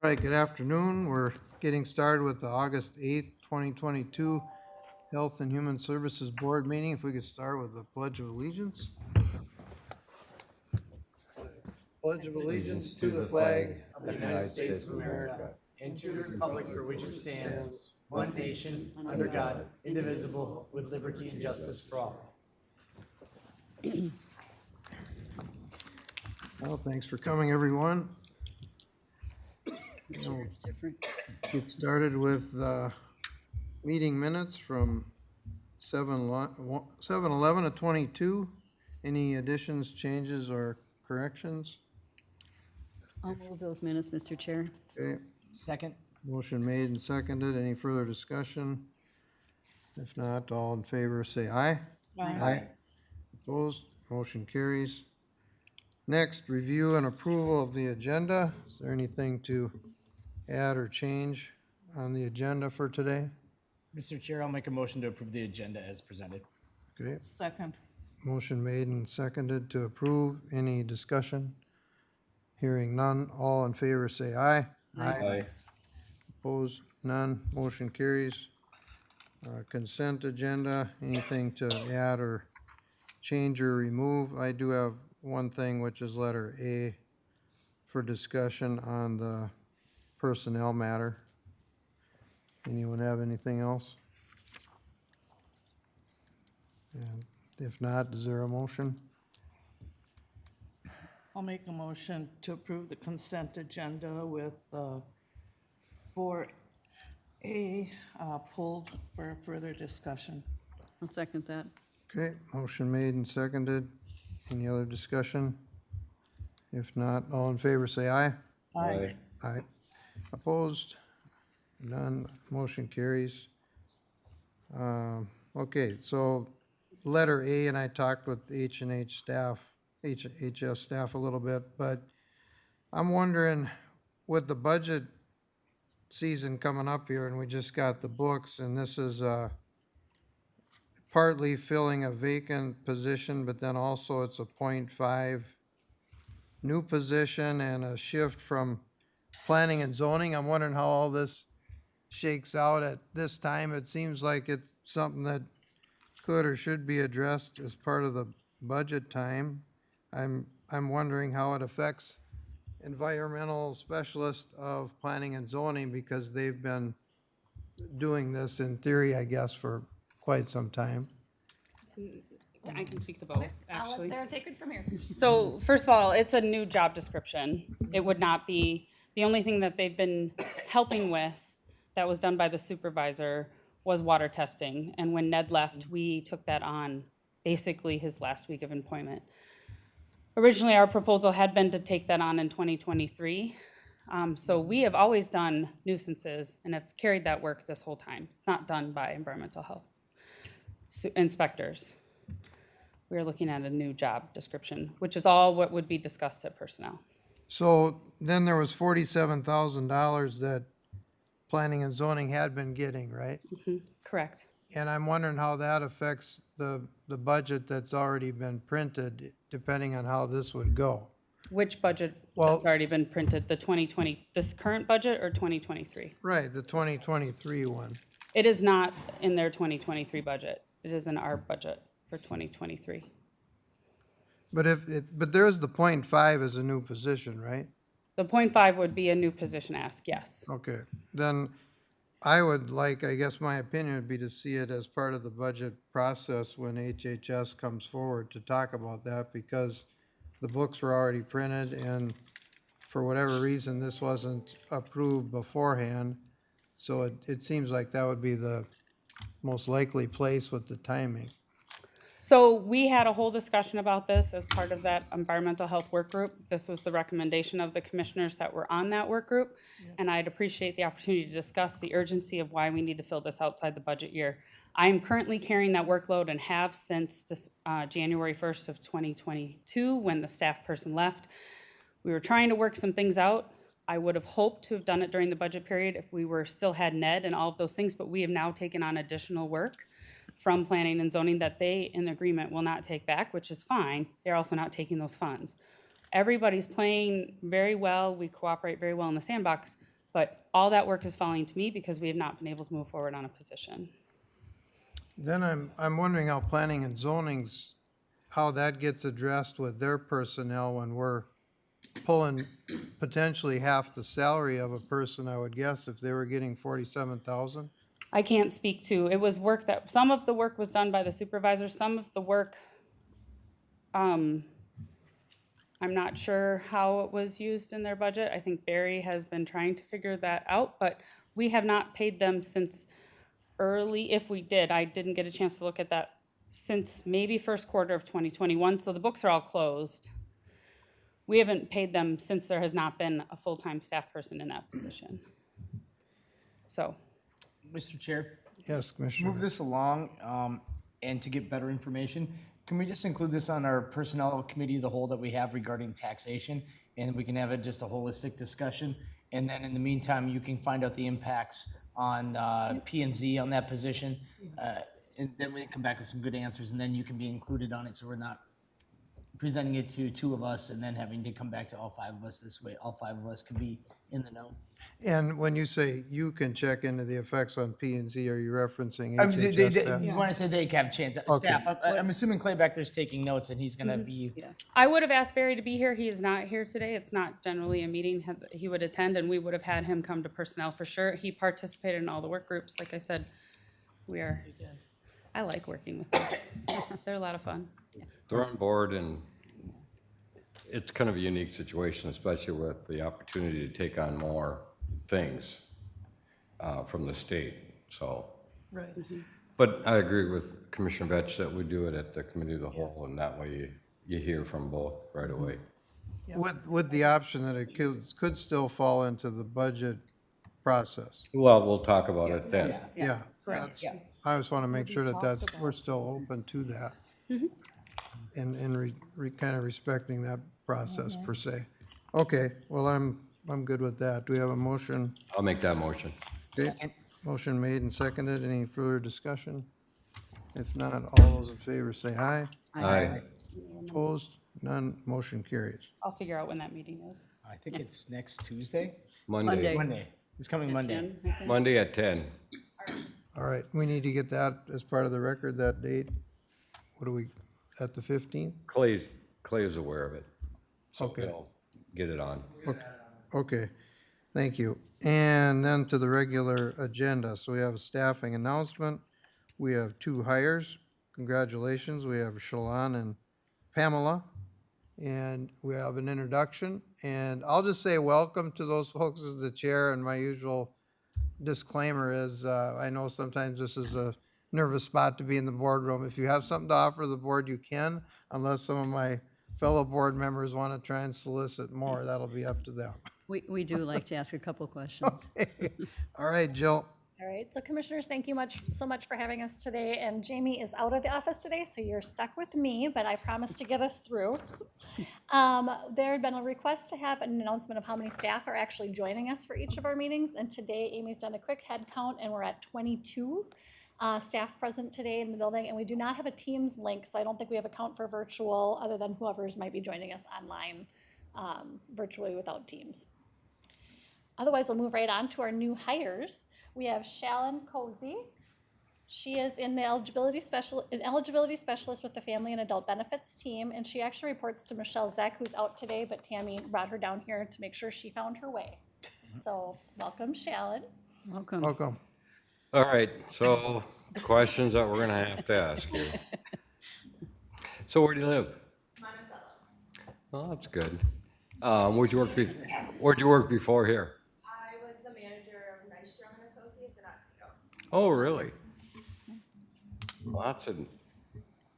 All right, good afternoon. We're getting started with the August 8th, 2022 Health and Human Services Board meeting. If we could start with the Pledge of Allegiance. Pledge of allegiance to the flag of the United States of America and to the republic for which it stands, one nation, under God, indivisible, with liberty and justice for all. Well, thanks for coming, everyone. Sure, it's different. Get started with meeting minutes from 7/11 of 22. Any additions, changes, or corrections? I'll move those minutes, Mr. Chair. Okay, Second. motion made and seconded. Any further discussion? If not, all in favor say aye. Aye. Opposed, motion carries. Next, review and approval of the agenda. Is there anything to add or change on the agenda for today? Mr. Chair, I'll make a motion to approve the agenda as presented. Okay, Second. motion made and seconded to approve. Any discussion? Hearing none, all in favor say aye. Aye. Opposed, none, motion carries. Consent agenda, anything to add or change or remove? I do have one thing, which is letter A for discussion on the personnel matter. Anyone have anything else? And if not, is there a motion? I'll make a motion to approve the consent agenda with 4A pulled for further discussion. I'll second that. Okay, motion made and seconded. Any other discussion? If not, all in favor say aye. Aye. Aye. Opposed? None. Motion carries. Okay, so letter A, and I talked with H&H staff, HS staff a little bit, but I'm wondering, with the budget season coming up here, and we just got the books, and this is partly filling a vacant position, but then also it's a .5 new position and a shift from planning and zoning. I'm wondering how all this shakes out at this time. It seems like it's something that could or should be addressed as part of the budget time. I'm wondering how it affects environmental specialists of planning and zoning, because they've been doing this in theory, I guess, for quite some time. I can speak to both, I'll let actually. Sarah take it from here. So first of all, it's a new job description. It would not be, the only thing that they've been helping with that was done by the supervisor was water testing. And when Ned left, we took that on basically his last week of employment. Originally, our proposal had been to take that on in 2023. So we have always done nuisances and have carried that work this whole time. It's not done by environmental health inspectors. We are looking at a new job description, which is all what would be discussed at personnel. So then there was $47,000 that planning and zoning had been getting, right? Correct. And I'm wondering how that affects the budget that's already been printed, depending on how this would go. Which budget Well- that's already been printed, the 2020, this current budget or 2023? Right, the 2023 one. It is not in their 2023 budget. It is in our budget for 2023. But there's the .5 as a new position, right? The .5 would be a new position ask, yes. Okay, then I would like, I guess my opinion would be to see it as part of the budget process when HHS comes forward to talk about that, because the books were already printed, and for whatever reason, this wasn't approved beforehand. So it seems like that would be the most likely place with the timing. So we had a whole discussion about this as part of that environmental health work group. This was the recommendation of the commissioners that were on that work group. And I'd appreciate the opportunity to discuss the urgency of why we need to fill this outside the budget year. I am currently carrying that workload and have since January 1st of 2022, when the staff person left. We were trying to work some things out. I would have hoped to have done it during the budget period if we were still had Ned and all of those things, but we have now taken on additional work from planning and zoning that they, in agreement, will not take back, which is fine. They're also not taking those funds. Everybody's playing very well. We cooperate very well in the sandbox, But all that work is falling to me because we have not been able to move forward on a position. Then I'm wondering how planning and zoning's, how that gets addressed with their personnel when we're pulling potentially half the salary of a person, I would guess, if they were getting 47,000. I can't speak to, it was work that, some of the work was done by the supervisor, some of the work, I'm not sure how it was used in their budget. I think Barry has been trying to figure that out, but we have not paid them since early, if we did, I didn't get a chance to look at that, since maybe first quarter of 2021, so the books are all closed. We haven't paid them since there has not been a full-time staff person in that position. So, Mr. Chair, Yes, Commissioner. move this along, and to get better information, can we just include this on our personnel committee of the whole that we have regarding taxation? And we can have it just a holistic discussion, and then in the meantime, you can find out the impacts on, P and Z on that position. And then we can come back with some good answers, and then you can be included on it, so we're not presenting it to two of us and then having to come back to all five of us this way. All five of us can be in the know. And when you say you can check into the effects on P and Z, are you referencing I mean, HHS staff? you want to say they have a chance, staff, I'm assuming Clay back there's taking notes and he's gonna be, I would have asked Barry to be here, he is not here today, it's not generally a meeting he would attend, and we would have had him come to personnel for sure. He participated in all the work groups, like I said, I like working with them, they're a lot of fun. They're on board, and it's kind of a unique situation, especially with the opportunity to take on more things from the state, so. Right. But I agree with Commissioner Vetch that we do it at the committee of the whole, and that way you hear from both right away. With the option that it could still fall into the budget process. Well, we'll talk about it then. Yeah, that's, I just want to make sure that we're still open to that. And kind of respecting that process per se. Okay, well, I'm good with that. Do we have a motion? I'll make that motion. Okay, motion made and seconded. Any further discussion? If not, all those in favor say aye. Aye. Opposed? None. Motion carries. I'll figure out when that meeting is. I think it's next Tuesday? Monday. Monday, it's coming Monday. 10, I think. Monday at 10. All right, we need to get that as part of the record, that date. What are we, at the 15th? Clay is aware of it, so Okay. he'll get it on. Okay, thank you. And then to the regular agenda. So we have a staffing announcement. We have two hires. Congratulations. We have Shalon and Pamela. And we have an introduction. And I'll just say welcome to those folks as the chair. And my usual disclaimer is, I know sometimes this is a nervous spot to be in the boardroom. If you have something to offer the board, you can, unless some of my fellow board members want to try and solicit more. That'll be up to them. We do like to ask a couple questions. All right, Jill. All right, so commissioners, thank you so much for having us today. And Jamie is out of the office today, so you're stuck with me, but I promise to get us through. There had been a request to have an announcement of how many staff are actually joining us for each of our meetings. And today Amy's done a quick head count and we're at 22 staff present today in the building. And we do not have a Teams link, so I don't think we have a count for virtual other than whoever's might be joining us online virtually without Teams. Otherwise, we'll move right on to our new hires. We have Shalon Cozy. She is an eligibility specialist with the Family and Adult Benefits team, and she actually reports to Michelle Zeck, who's out today, but Tammy brought her down here to make sure she found her way. So, welcome, Shalon. Welcome. Welcome. All right, so the questions that we're gonna have to ask you. So where do you live? Monticello. Oh, that's good. Where'd you work before here? I was the manager of Nystrom and Associates in Otsego. Oh, really? Well, that's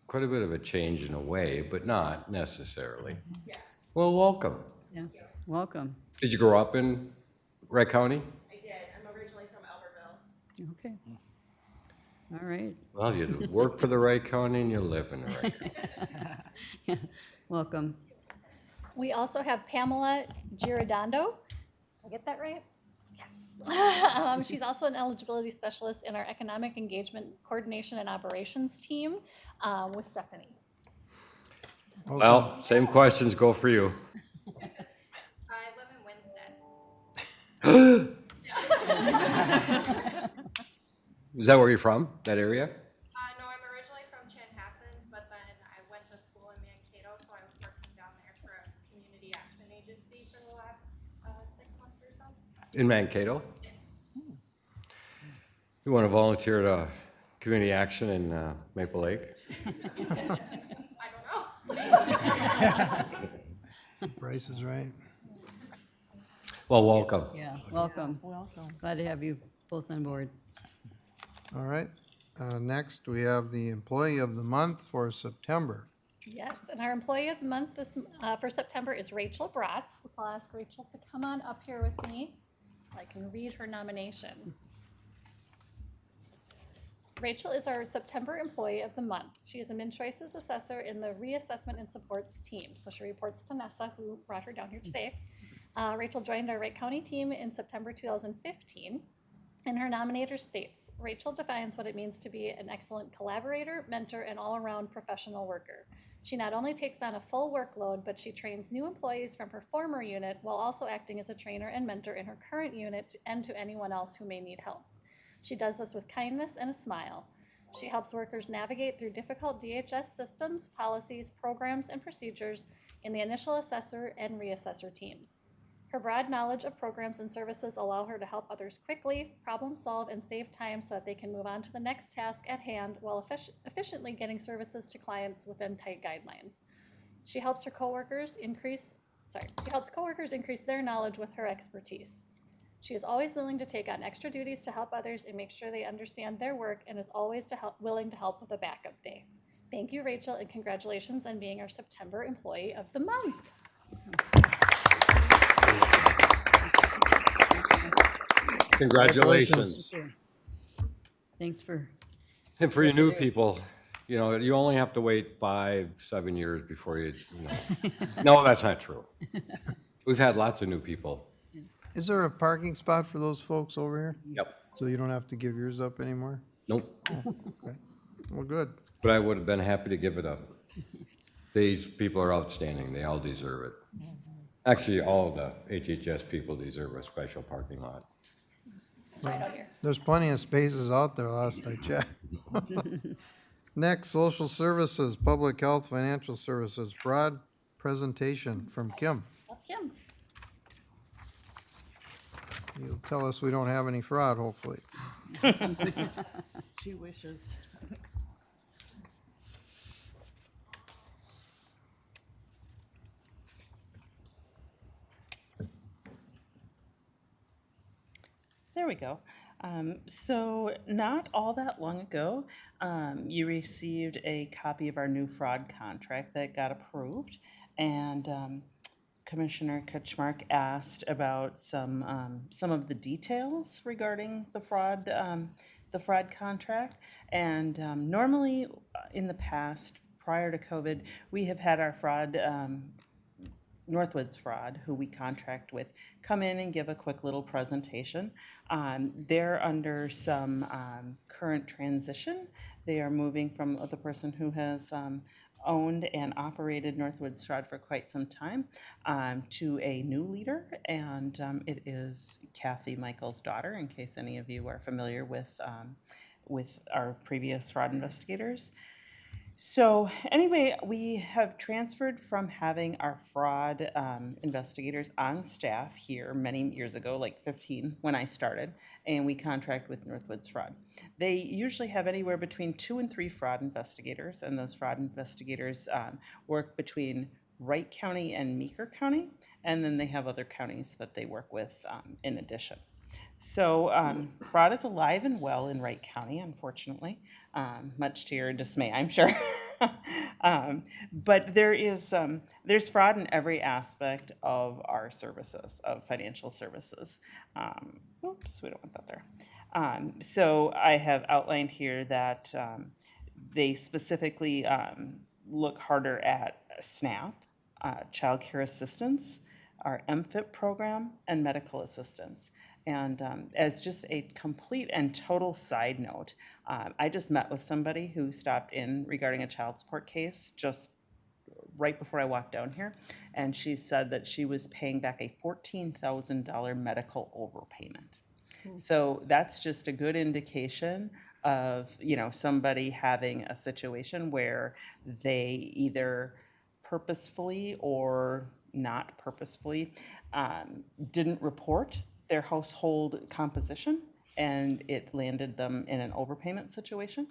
quite a bit of a change in a way, but not necessarily. Yeah, Well, welcome. Yeah, welcome. Did you grow up in Wright County? I did. I'm originally from Albertville. Okay. All right. Well, you work for the Wright County and you live in the Wright County. Welcome. We also have Pamela Girodondo. Did I get that right? Yes. She's also an eligibility specialist in our Economic Engagement Coordination and Operations team with Stephanie. Well, same questions go for you. I live in Winston. Is that where you're from, that area? No, I'm originally from Chanhassen, but then I went to school in Mankato, so I was working down there for a community action agency for the last 6 months or so. In Mankato? Yes. You want to volunteer to community action in Maple Lake? I don't know. Price is right. Well, welcome. Yeah, welcome. Welcome. Glad to have you both on board. All right. Next, we have the Employee of the Month for September. Yes, and our employee of the month for September is Rachel Bratz. So I'll ask Rachel to come on up here with me so I can read her nomination. Rachel is our September Employee of the Month. She is a Min-Choices Assessor in the Reassessment and Supports team. So she reports to Nessa, who brought her down here today. Rachel joined our Wright County team in September 2015. And her nominator states, Rachel defines what it means to be an excellent collaborator, mentor, and all-around professional worker. She not only takes on a full workload, but she trains new employees from her former unit while also acting as a trainer and mentor in her current unit and to anyone else who may need help. She does this with kindness and a smile. She helps workers navigate through difficult DHS systems, policies, programs, and procedures in the initial assessor and reassessor teams. Her broad knowledge of programs and services allow her to help others quickly, problem solve, and save time so that they can move on to the next task at hand while efficiently getting services to clients within tight guidelines. She helps her coworkers increase their knowledge with her expertise. She is always willing to take on extra duties to help others and make sure they understand their work, and is always willing to help with a backup day. Thank you, Rachel, and congratulations on being our September Employee of the Month. Congratulations. Thanks for, And for you new people, you know, you only have to wait 5-7 years before you know. No, that's not true. We've had lots of new people. Is there a parking spot for those folks over here? Yep. So you don't have to give yours up anymore? Nope. Okay. Well, good. But I would have been happy to give it up. These people are outstanding. They all deserve it. Actually, all of the HHS people deserve a special parking lot. Right out here. There's plenty of spaces out there last I checked. Next, social services, public health, financial services, fraud presentation from Kim. Kim. You'll tell us we don't have any fraud, hopefully. She wishes. There we go. So not all that long ago, you received a copy of our new fraud contract that got approved. And Commissioner Kuchmark asked about some of the details regarding the fraud contract. And normally in the past, prior to COVID, we have had our fraud Northwoods Fraud, who we contract with, come in and give a quick little presentation. They're under some current transition. They are moving from the person who has owned and operated Northwoods Fraud for quite some time to a new leader, and it is Kathy Michael's daughter, in case any of you are familiar with our previous fraud investigators. So anyway, we have transferred from having our fraud investigators on staff here many years ago, like 15 when I started, and we contract with Northwoods Fraud. They usually have anywhere between 2 and 3 fraud investigators, and those fraud investigators work between Wright County and Meeker County, and then they have other counties that they work with in addition. So fraud is alive and well in Wright County, unfortunately, much to your dismay, I'm sure. But there's fraud in every aspect of our services, of financial services. Oops, we don't want that there. So I have outlined here that they specifically look harder at SNAP, child care assistance, our MFIP program, and medical assistance. And as just a complete and total side note, I just met with somebody who stopped in regarding a child support case just right before I walked down here. And she said that she was paying back a $14,000 medical overpayment. So that's just a good indication of, somebody having a situation where they either purposefully or not purposefully didn't report their household composition, and it landed them in an overpayment situation.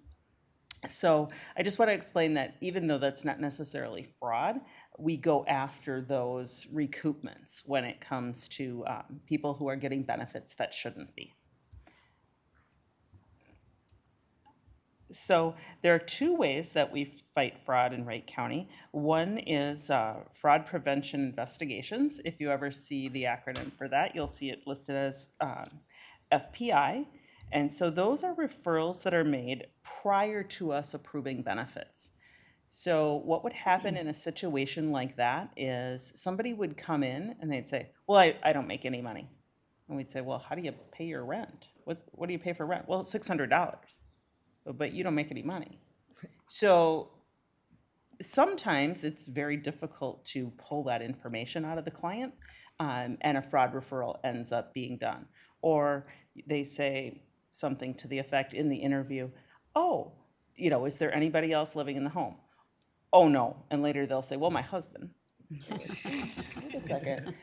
So I just want to explain that even though that's not necessarily fraud, we go after those recoupments when it comes to people who are getting benefits that shouldn't be. So there are two ways that we fight fraud in Wright County. One is fraud prevention investigations. If you ever see the acronym for that, you'll see it listed as FPI. And so those are referrals that are made prior to us approving benefits. So what would happen in a situation like that is somebody would come in and they'd say, well, I don't make any money. And we'd say, well, how do you pay your rent? What do you pay for rent? Well, $600. But you don't make any money. So sometimes it's very difficult to pull that information out of the client, and a fraud referral ends up being done. Or they say something to the effect in the interview, oh, is there anybody else living in the home? Oh, no. And later they'll say, well, my husband. Wait a second.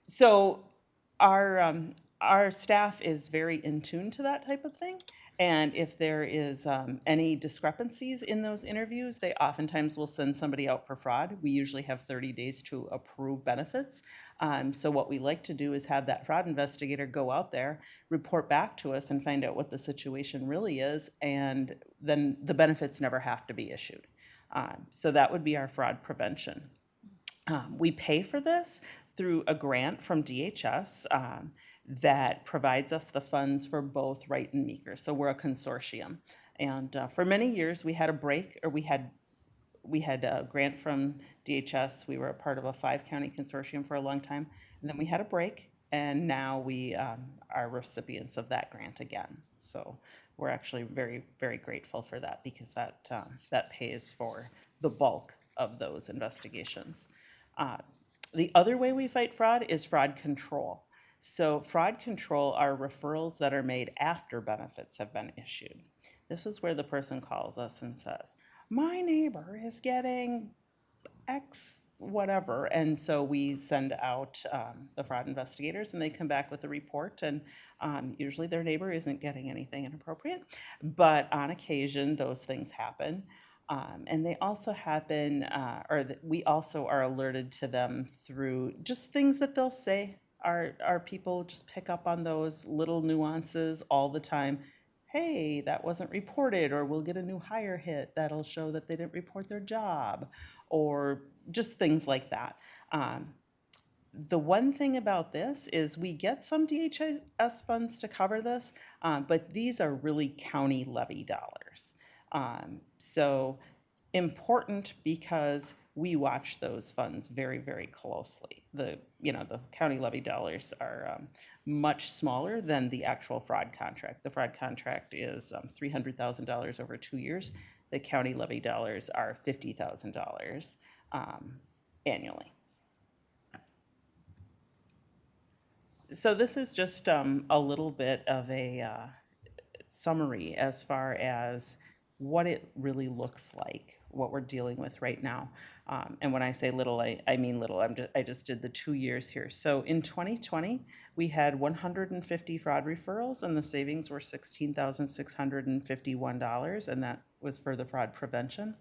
So our staff is very in tune to that type of thing. And if there is any discrepancies in those interviews, they oftentimes will send somebody out for fraud. We usually have 30 days to approve benefits. So what we like to do is have that fraud investigator go out there, report back to us, and find out what the situation really is, and then the benefits never have to be issued. So that would be our fraud prevention. We pay for this through a grant from DHS that provides us the funds for both Wright and Meeker. So we're a consortium. And for many years, we had a break, or we had a grant from DHS. We were a part of a 5-county consortium for a long time. And then we had a break, and now we are recipients of that grant again. So we're actually very, very grateful for that, because that pays for the bulk of those investigations. The other way we fight fraud is fraud control. So fraud control are referrals that are made after benefits have been issued. This is where the person calls us and says, my neighbor is getting X whatever. And so we send out the fraud investigators, and they come back with a report. And usually their neighbor isn't getting anything inappropriate. But on occasion, those things happen. And they also happen, we also are alerted to them through just things that they'll say. Our people just pick up on those little nuances all the time. Hey, that wasn't reported, or we'll get a new hire hit that'll show that they didn't report their job, or just things like that. The one thing about this is we get some DHS funds to cover this, but these are really county levy dollars. So important, because we watch those funds very, very closely. The county levy dollars are much smaller than the actual fraud contract. The fraud contract is $300,000 over 2 years. The county levy dollars are $50,000 annually. So this is just a little bit of a summary as far as what it really looks like, what we're dealing with right now. And when I say little, I mean little. I just did the 2 years here. So in 2020, we had 150 fraud referrals, and the savings were $16,651, and that was for the fraud prevention.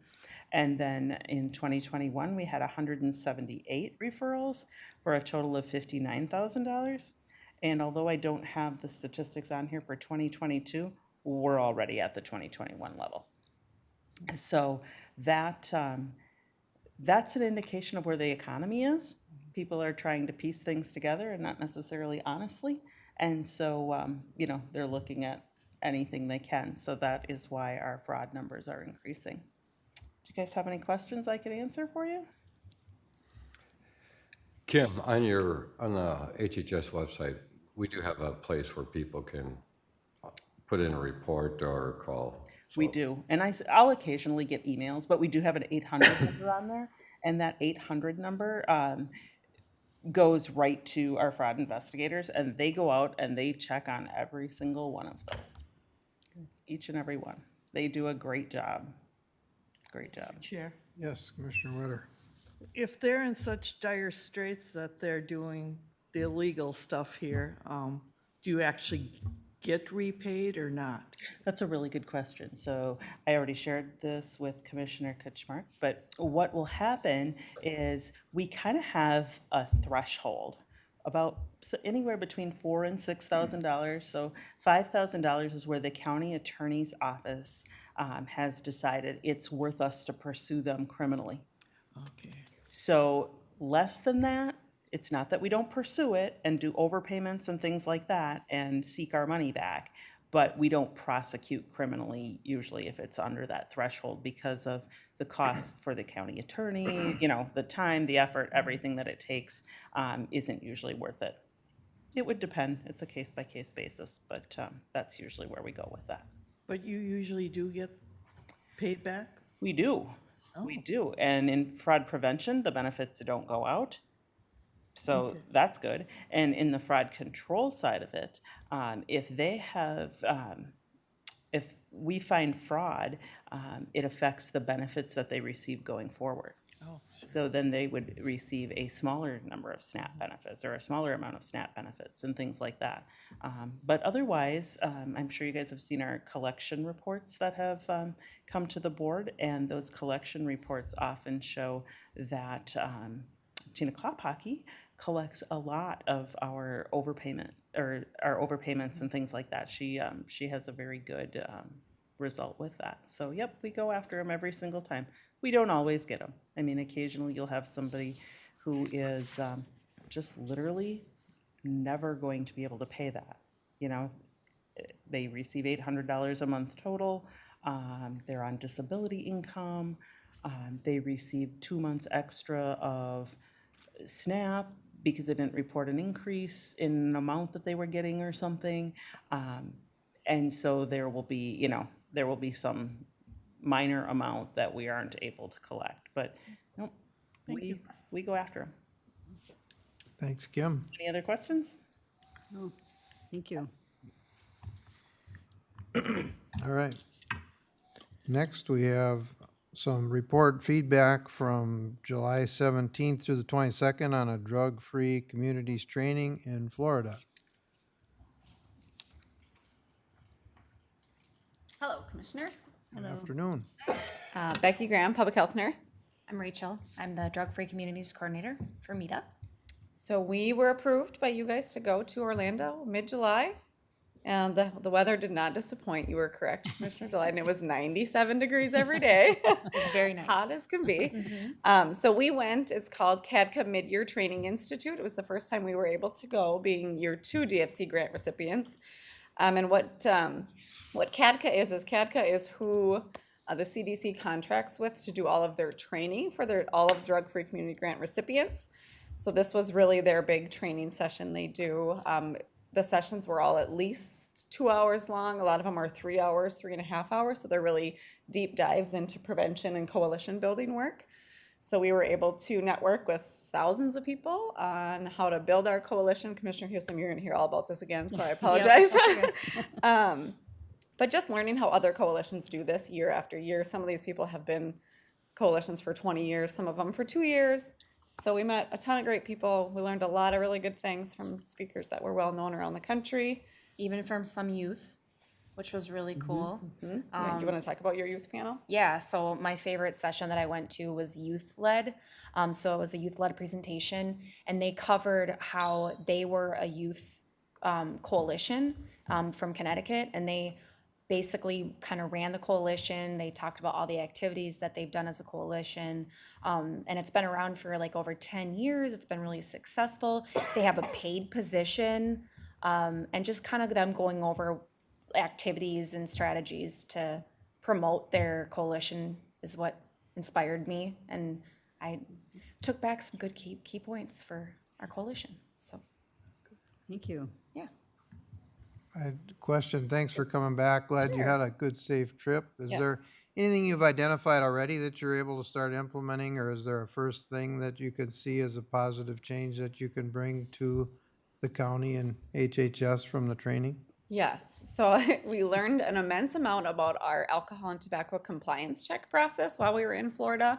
And then in 2021, we had 178 referrals for a total of $59,000. And although I don't have the statistics on here for 2022, we're already at the 2021 level. So that's an indication of where the economy is. People are trying to piece things together, and not necessarily honestly. And so, they're looking at anything they can. So that is why our fraud numbers are increasing. Do you guys have any questions I can answer for you? Kim, on the HHS website, we do have a place where people can put in a report or call. We do. And I'll occasionally get emails, but we do have an 800 number on there. And that 800 number goes right to our fraud investigators, and they go out and they check on every single one of those. each and every one. They do a great job. Great job. Chair, Yes, Commissioner Witter. if they're in such dire straits that they're doing the illegal stuff here, do you actually get repaid or not? That's a really good question. So I already shared this with Commissioner Kuchmark, but what will happen is we kind of have a threshold about anywhere between $4,000 and $6,000. So $5,000 is where the county attorney's office has decided it's worth us to pursue them criminally. Okay. So less than that, it's not that we don't pursue it and do overpayments and things like that and seek our money back, but we don't prosecute criminally usually if it's under that threshold because of the cost for the county attorney, the time, the effort, everything that it takes isn't usually worth it. It would depend. It's a case-by-case basis, but that's usually where we go with that. But you usually do get paid back? We do. We do. And in fraud prevention, the benefits don't go out. So that's good. And in the fraud control side of it, if they have, if we find fraud, it affects the benefits that they receive going forward. Oh, So then they would receive a smaller number of SNAP benefits or a smaller amount of SNAP benefits and things like that. But otherwise, I'm sure you guys have seen our collection reports that have come to the board, and those collection reports often show that Tina Klophocky collects a lot of our overpayment or our overpayments and things like that. She has a very good result with that. So yep, we go after them every single time. We don't always get them. I mean, occasionally you'll have somebody who is just literally never going to be able to pay that. They receive $800 a month total. They're on disability income. They receive 2 months extra of SNAP because they didn't report an increase in an amount that they were getting or something. And so there will be some minor amount that we aren't able to collect, but nope, we go after them. Thanks, Kim. Any other questions? Oh, thank you. All right. Next, we have some report feedback from July 17th through the 22nd on a drug-free communities training in Florida. Hello, Commissioners. Good afternoon. Becky Graham, Public Health Nurse. I'm Rachel. I'm the Drug Free Communities Coordinator for MEDA. So we were approved by you guys to go to Orlando mid-July, and the weather did not disappoint. You were correct, Commissioner July, and it was 97 degrees every day. It was very nice. Hot as can be. So we went. It's called CADCA Mid-Year Training Institute. It was the first time we were able to go, being year 2 DFC grant recipients. And what CADCA is who the CDC contracts with to do all of their training for all of drug-free community grant recipients. So this was really their big training session they do. The sessions were all at least 2 hours long. A lot of them are 3 hours, 3.5 hours. So they're really deep dives into prevention and coalition building work. So we were able to network with thousands of people on how to build our coalition. Commissioner Houston, you're going to hear all about this again, so I apologize. But just learning how other coalitions do this year after year. Some of these people have been coalitions for 20 years, some of them for 2 years. So we met a ton of great people. We learned a lot of really good things from speakers that were well known around the country. Even from some youth, which was really cool. Um, Do you want to talk about your youth panel? Yeah, so my favorite session that I went to was youth-led. So it was a youth-led presentation, and they covered how they were a youth coalition from Connecticut, and they basically kind of ran the coalition. They talked about all the activities that they've done as a coalition, and it's been around for like over 10 years. It's been really successful. They have a paid position, and just kind of them going over activities and strategies to promote their coalition is what inspired me, and I took back some good key points for our coalition. So Thank you. yeah. I had a question. Thanks for coming back. Glad you had a good, safe trip. Is there Yes. anything you've identified already that you're able to start implementing, or is there a first thing that you could see as a positive change that you can bring to the county and HHS from the training? Yes, so we learned an immense amount about our alcohol and tobacco compliance check process while we were in Florida.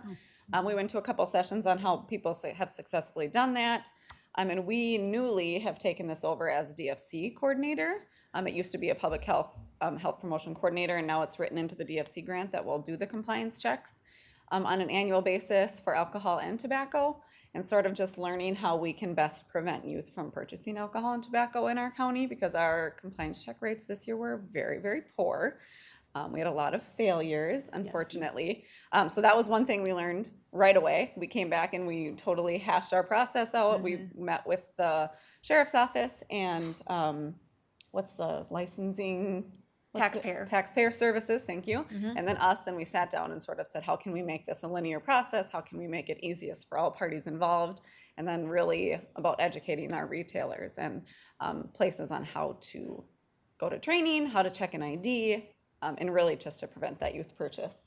We went to a couple sessions on how people have successfully done that. And we newly have taken this over as DFC coordinator. It used to be a public health, health promotion coordinator, and now it's written into the DFC grant that will do the compliance checks on an annual basis for alcohol and tobacco, and sort of just learning how we can best prevent youth from purchasing alcohol and tobacco in our county, because our compliance check rates this year were very, very poor. We had a lot of failures, unfortunately. So that was one thing we learned right away. We came back and we totally hashed our process out. We met with the sheriff's office and what's the licensing? Taxpayer services, thank you. And then us, and we sat down and sort of said, how can we make this a linear process? How can we make it easiest for all parties involved? And then really about educating our retailers and places on how to go to training, how to check an ID, and really just to prevent that youth purchase.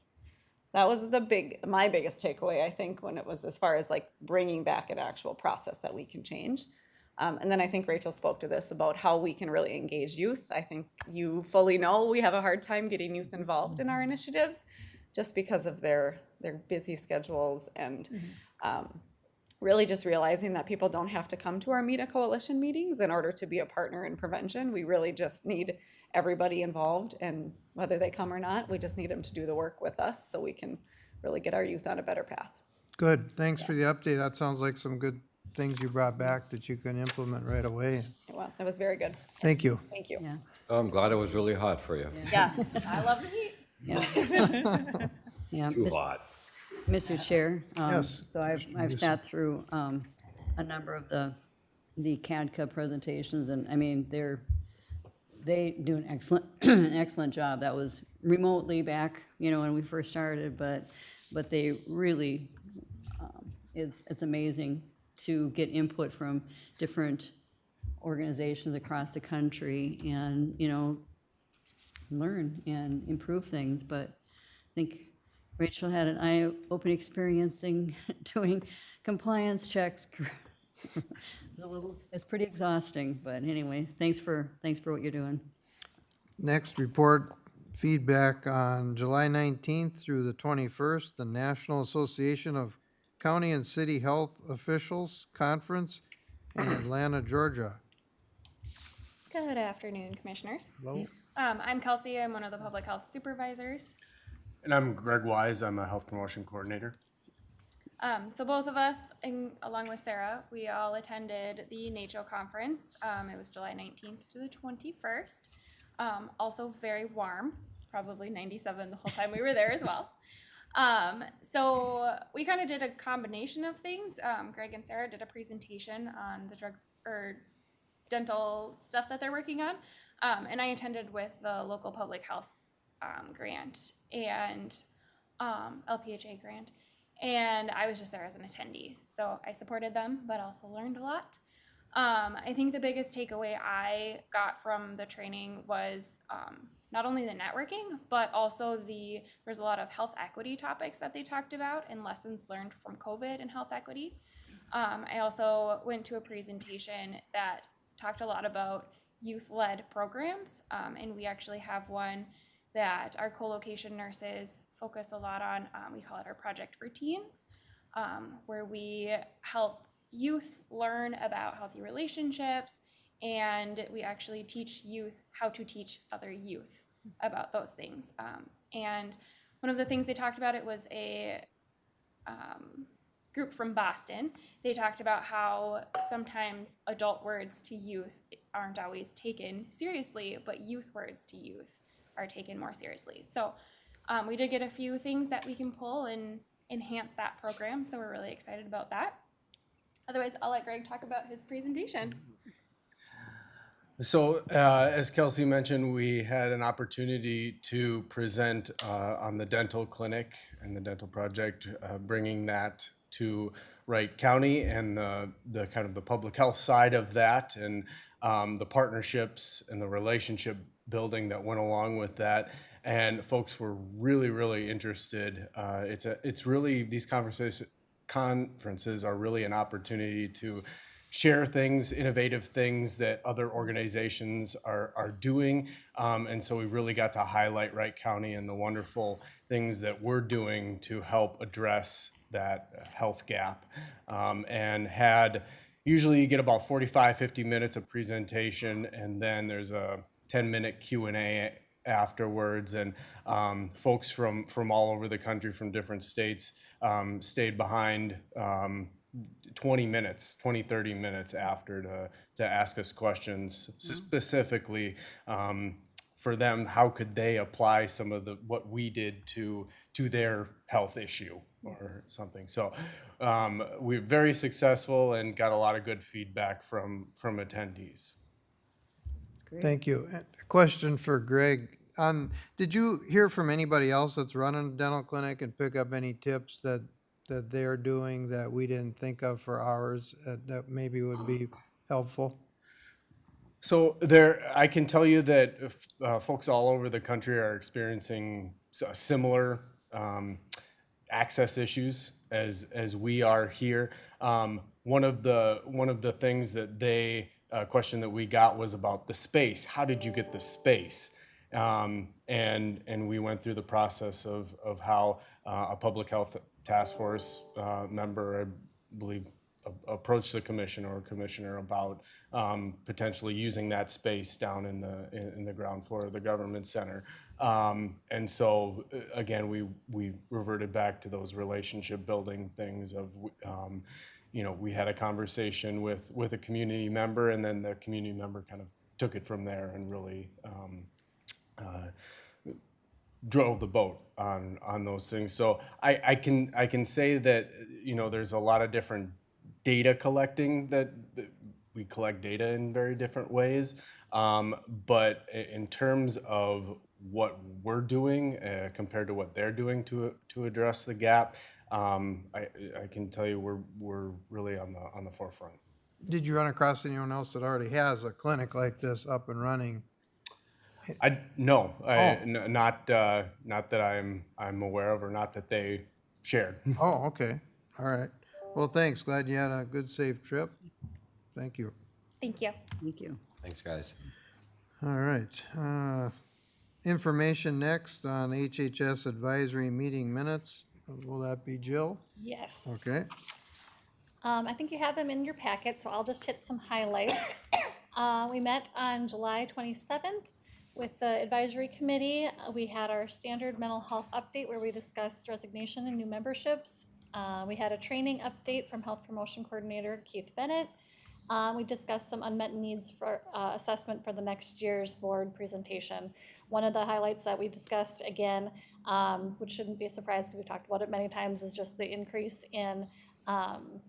That was my biggest takeaway, I think, when it was as far as like bringing back an actual process that we can change. And then I think Rachel spoke to this about how we can really engage youth. I think you fully know we have a hard time getting youth involved in our initiatives just because of their busy schedules and really just realizing that people don't have to come to our META Coalition meetings in order to be a partner in prevention. We really just need everybody involved, and whether they come or not, we just need them to do the work with us so we can really get our youth on a better path. Good, thanks for the update. That sounds like some good things you brought back that you can implement right away. It was very good. Thank you. Thank you. Yeah, I'm glad it was really hot for you. Yeah, I love the heat. yeah. Yeah, Too hot. Mr. Chair. Yes, So I've sat through a number of the CADCA presentations, and I mean, they do an excellent, an excellent job. That was remotely back, when we first started, but they really, it's amazing to get input from different organizations across the country and, learn and improve things. But I think Rachel had an eye-opening experiencing doing compliance checks. It's pretty exhausting, but anyway, thanks for what you're doing. next report, feedback on July 19th through the 21st, the National Association of County and City Health Officials Conference in Atlanta, Georgia. Good afternoon, commissioners. Hello? I'm Kelsey. I'm one of the public health supervisors. And I'm Greg Wise. I'm a health promotion coordinator. So both of us, along with Sarah, we all attended the NACHO conference. It was July 19th to the 21st. Also very warm, probably 97 the whole time we were there as well. So we kind of did a combination of things. Greg and Sarah did a presentation on the drug or dental stuff that they're working on. And I attended with the local public health grant and LPHA grant. And I was just there as an attendee. So I supported them, but also learned a lot. I think the biggest takeaway I got from the training was not only the networking, but also there's a lot of health equity topics that they talked about and lessons learned from COVID and health equity. I also went to a presentation that talked a lot about youth-led programs, and we actually have one that our co-location nurses focus a lot on. We call it our Project for Teens, where we help youth learn about healthy relationships, and we actually teach youth how to teach other youth about those things. And one of the things they talked about, it was a group from Boston. They talked about how sometimes adult words to youth aren't always taken seriously, but youth words to youth are taken more seriously. So we did get a few things that we can pull and enhance that program, so we're really excited about that. Otherwise, I'll let Greg talk about his presentation. So as Kelsey mentioned, we had an opportunity to present on the dental clinic and the dental project, bringing that to Wright County and the kind of the public health side of that, and the partnerships and the relationship building that went along with that. And folks were really, really interested. It's really, these conferences are really an opportunity to share things, innovative things that other organizations are doing. And so we really got to highlight Wright County and the wonderful things that we're doing to help address that health gap. And had, usually you get about 45, 50 minutes of presentation, and then there's a 10-minute Q&A afterwards, and folks from all over the country, from different states, stayed behind 20 minutes, 20, 30 minutes after to ask us questions, specifically for them, how could they apply some of what we did to their health issue or something. So we're very successful and got a lot of good feedback from attendees. Thank you. A question for Greg. Did you hear from anybody else that's running a dental clinic and pick up any tips that they're doing that we didn't think of for ours that maybe would be helpful? So I can tell you that folks all over the country are experiencing similar access issues as we are here. One of the things that question that we got was about the space. How did you get the space? And we went through the process of how a public health task force member, I believe, approached the commissioner about potentially using that space down in the ground floor of the government center. And so again, we reverted back to those relationship building things of we had a conversation with a community member, and then the community member kind of took it from there and really drove the boat on those things. So I can say that there's a lot of different data collecting that we collect data in very different ways. But in terms of what we're doing compared to what they're doing to address the gap, I can tell you we're really on the forefront. Did you run across anyone else that already has a clinic like this up and running? Not that I'm aware of, or not that they shared. Oh, okay. All right. Well, thanks. Glad you had a good, safe trip. Thank you. Thank you. Thank you. Thanks, guys. All right. Information next on HHS advisory meeting minutes. Will that be Jill? Yes. Okay. I think you have them in your packet, so I'll just hit some highlights. We met on July 27th with the advisory committee. We had our standard mental health update where we discussed resignation and new memberships. We had a training update from Health Promotion Coordinator Keith Bennett. We discussed some unmet needs for assessment for the next year's board presentation. One of the highlights that we discussed, again, which shouldn't be a surprise because we've talked about it many times, is just the increase in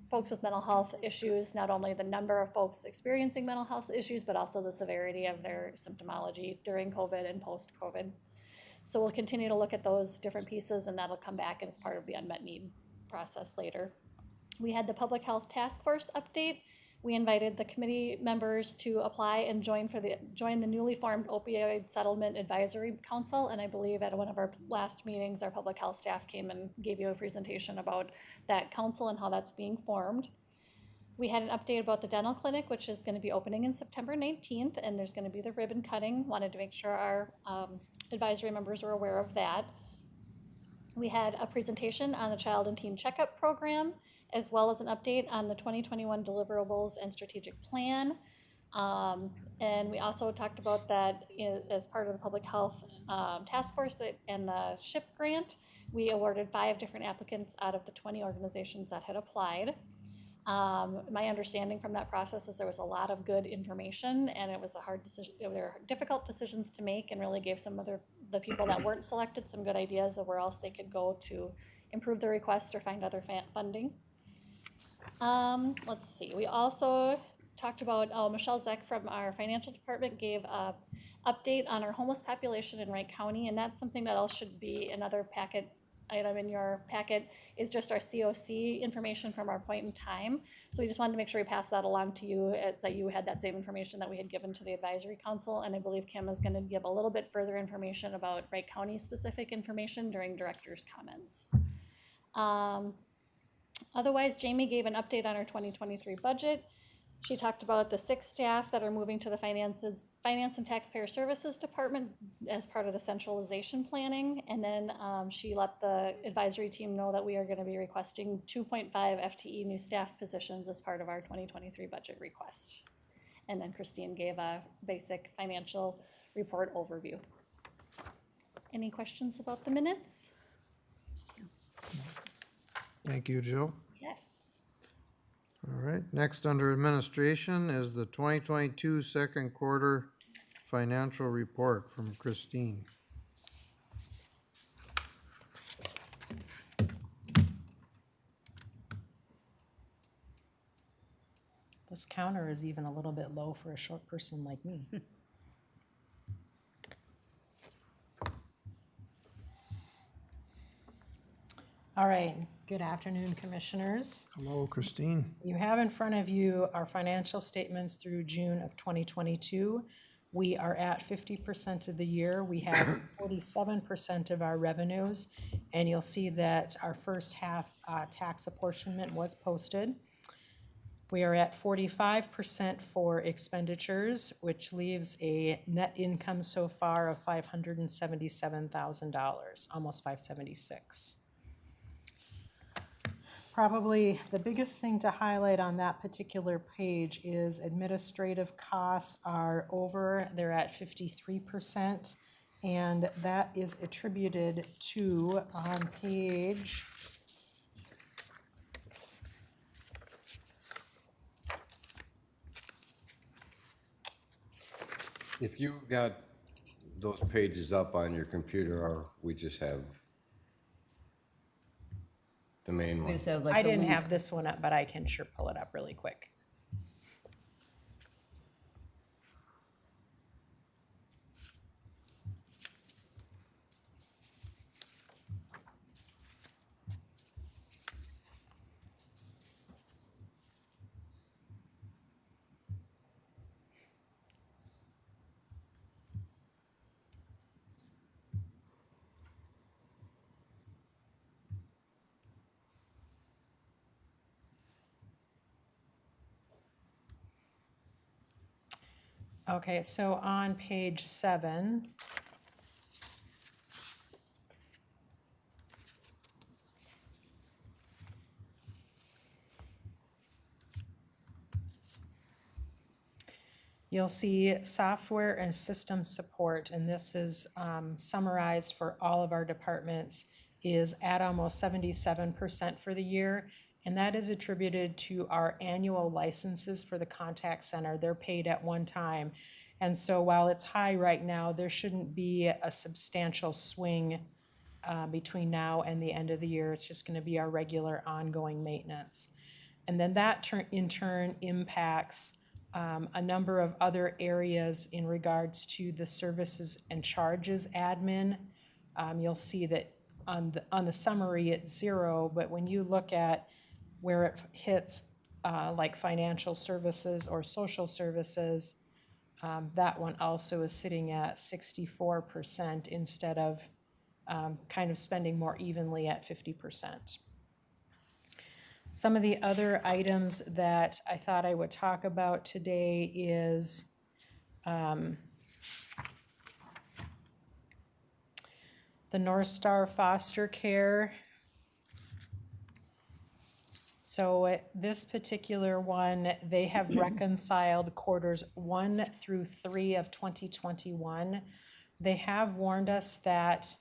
folks with mental health issues, not only the number of folks experiencing mental health issues, but also the severity of their symptomology during COVID and post-COVID. So we'll continue to look at those different pieces, and that'll come back as part of the unmet need process later. We had the Public Health Task Force update. We invited the committee members to apply and join the newly formed Opioid Settlement Advisory Council, and I believe at one of our last meetings, our public health staff came and gave you a presentation about that council and how that's being formed. We had an update about the dental clinic, which is going to be opening in September 19th, and there's going to be the ribbon cutting. Wanted to make sure our advisory members were aware of that. We had a presentation on the Child and Teen Checkup Program, as well as an update on the 2021 deliverables and strategic plan. And we also talked about that as part of the Public Health Task Force and the SHIP grant. We awarded 5 different applicants out of the 20 organizations that had applied. My understanding from that process is there was a lot of good information, and it was a hard decision. There were difficult decisions to make, and really gave some of the people that weren't selected some good ideas of where else they could go to improve their request or find other funding. Let's see. We also talked about Michelle Zeck from our financial department gave an update on our homeless population in Wright County, and that's something that else should be another packet item in your packet, is just our COC information from our point in time. So we just wanted to make sure we pass that along to you, so you had that same information that we had given to the advisory council. And I believe Kim is going to give a little bit further information about Wright County specific information during director's comments. Otherwise, Jamie gave an update on our 2023 budget. She talked about the 6 staff that are moving to the Finance and Taxpayer Services Department as part of the centralization planning. And then she let the advisory team know that we are going to be requesting 2.5 FTE new staff positions as part of our 2023 budget request. And then Christine gave a basic financial report overview. Any questions about the minutes? Thank you, Jill. Yes. All right, next under administration is the 2022 second quarter financial report from Christine. This counter is even a little bit low for a short person like me. All right, good afternoon, commissioners. Hello, Christine. You have in front of you our financial statements through June of 2022. We are at 50% of the year. We have 47% of our revenues, and you'll see that our first half tax apportionment was posted. We are at 45% for expenditures, which leaves a net income so far of $577,000, almost $576,000. Probably the biggest thing to highlight on that particular page is administrative costs are over, they're at 53%, and that is attributed to, on page If you got those pages up on your computer, or we just have the main We one? just have like I the didn't link. have this one up, but I can sure pull it up really quick. Okay, so on page 7, you'll see software and system support, and this is summarized for all of our departments, is at almost 77% for the year. And that is attributed to our annual licenses for the contact center. They're paid at one time. And so while it's high right now, there shouldn't be a substantial swing between now and the end of the year. It's just gonna be our regular ongoing maintenance. And then that in turn impacts a number of other areas in regards to the services and charges admin. You'll see that on the summary, it's 0, but when you look at where it hits like financial services or social services, that one also is sitting at 64% instead of kind of spending more evenly at 50%. Some of the other items that I thought I would talk about today is the North Star Foster Care. So this particular one, they have reconciled quarters 1 through 3 of 2021. They have warned us that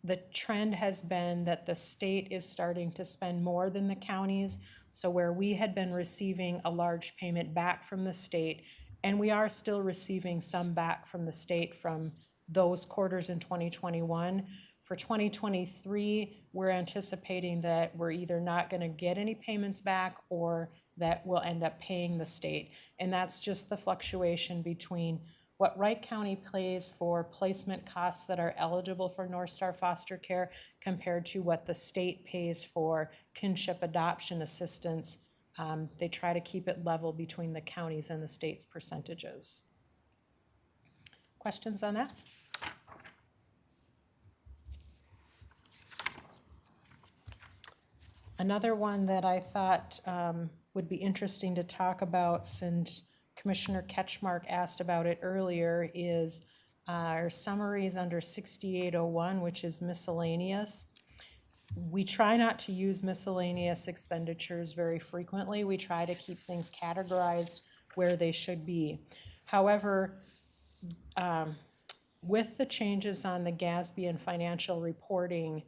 the trend has been that the state is starting to spend more than the counties. So where we had been receiving a large payment back from the state, and we are still receiving some back from the state from those quarters in 2021. For 2023, we're anticipating that we're either not going to get any payments back or that we'll end up paying the state. And that's just the fluctuation between what Wright County pays for placement costs that are eligible for North Star Foster Care compared to what the state pays for kinship adoption assistance. They try to keep it level between the counties and the state's percentages. Questions on that? Another one that I thought would be interesting to talk about, since Commissioner Ketchmark asked about it earlier, is our summaries under 6801, which is miscellaneous. We try not to use miscellaneous expenditures very frequently. We try to keep things categorized where they should be. However, with the changes on the GASB and financial reporting,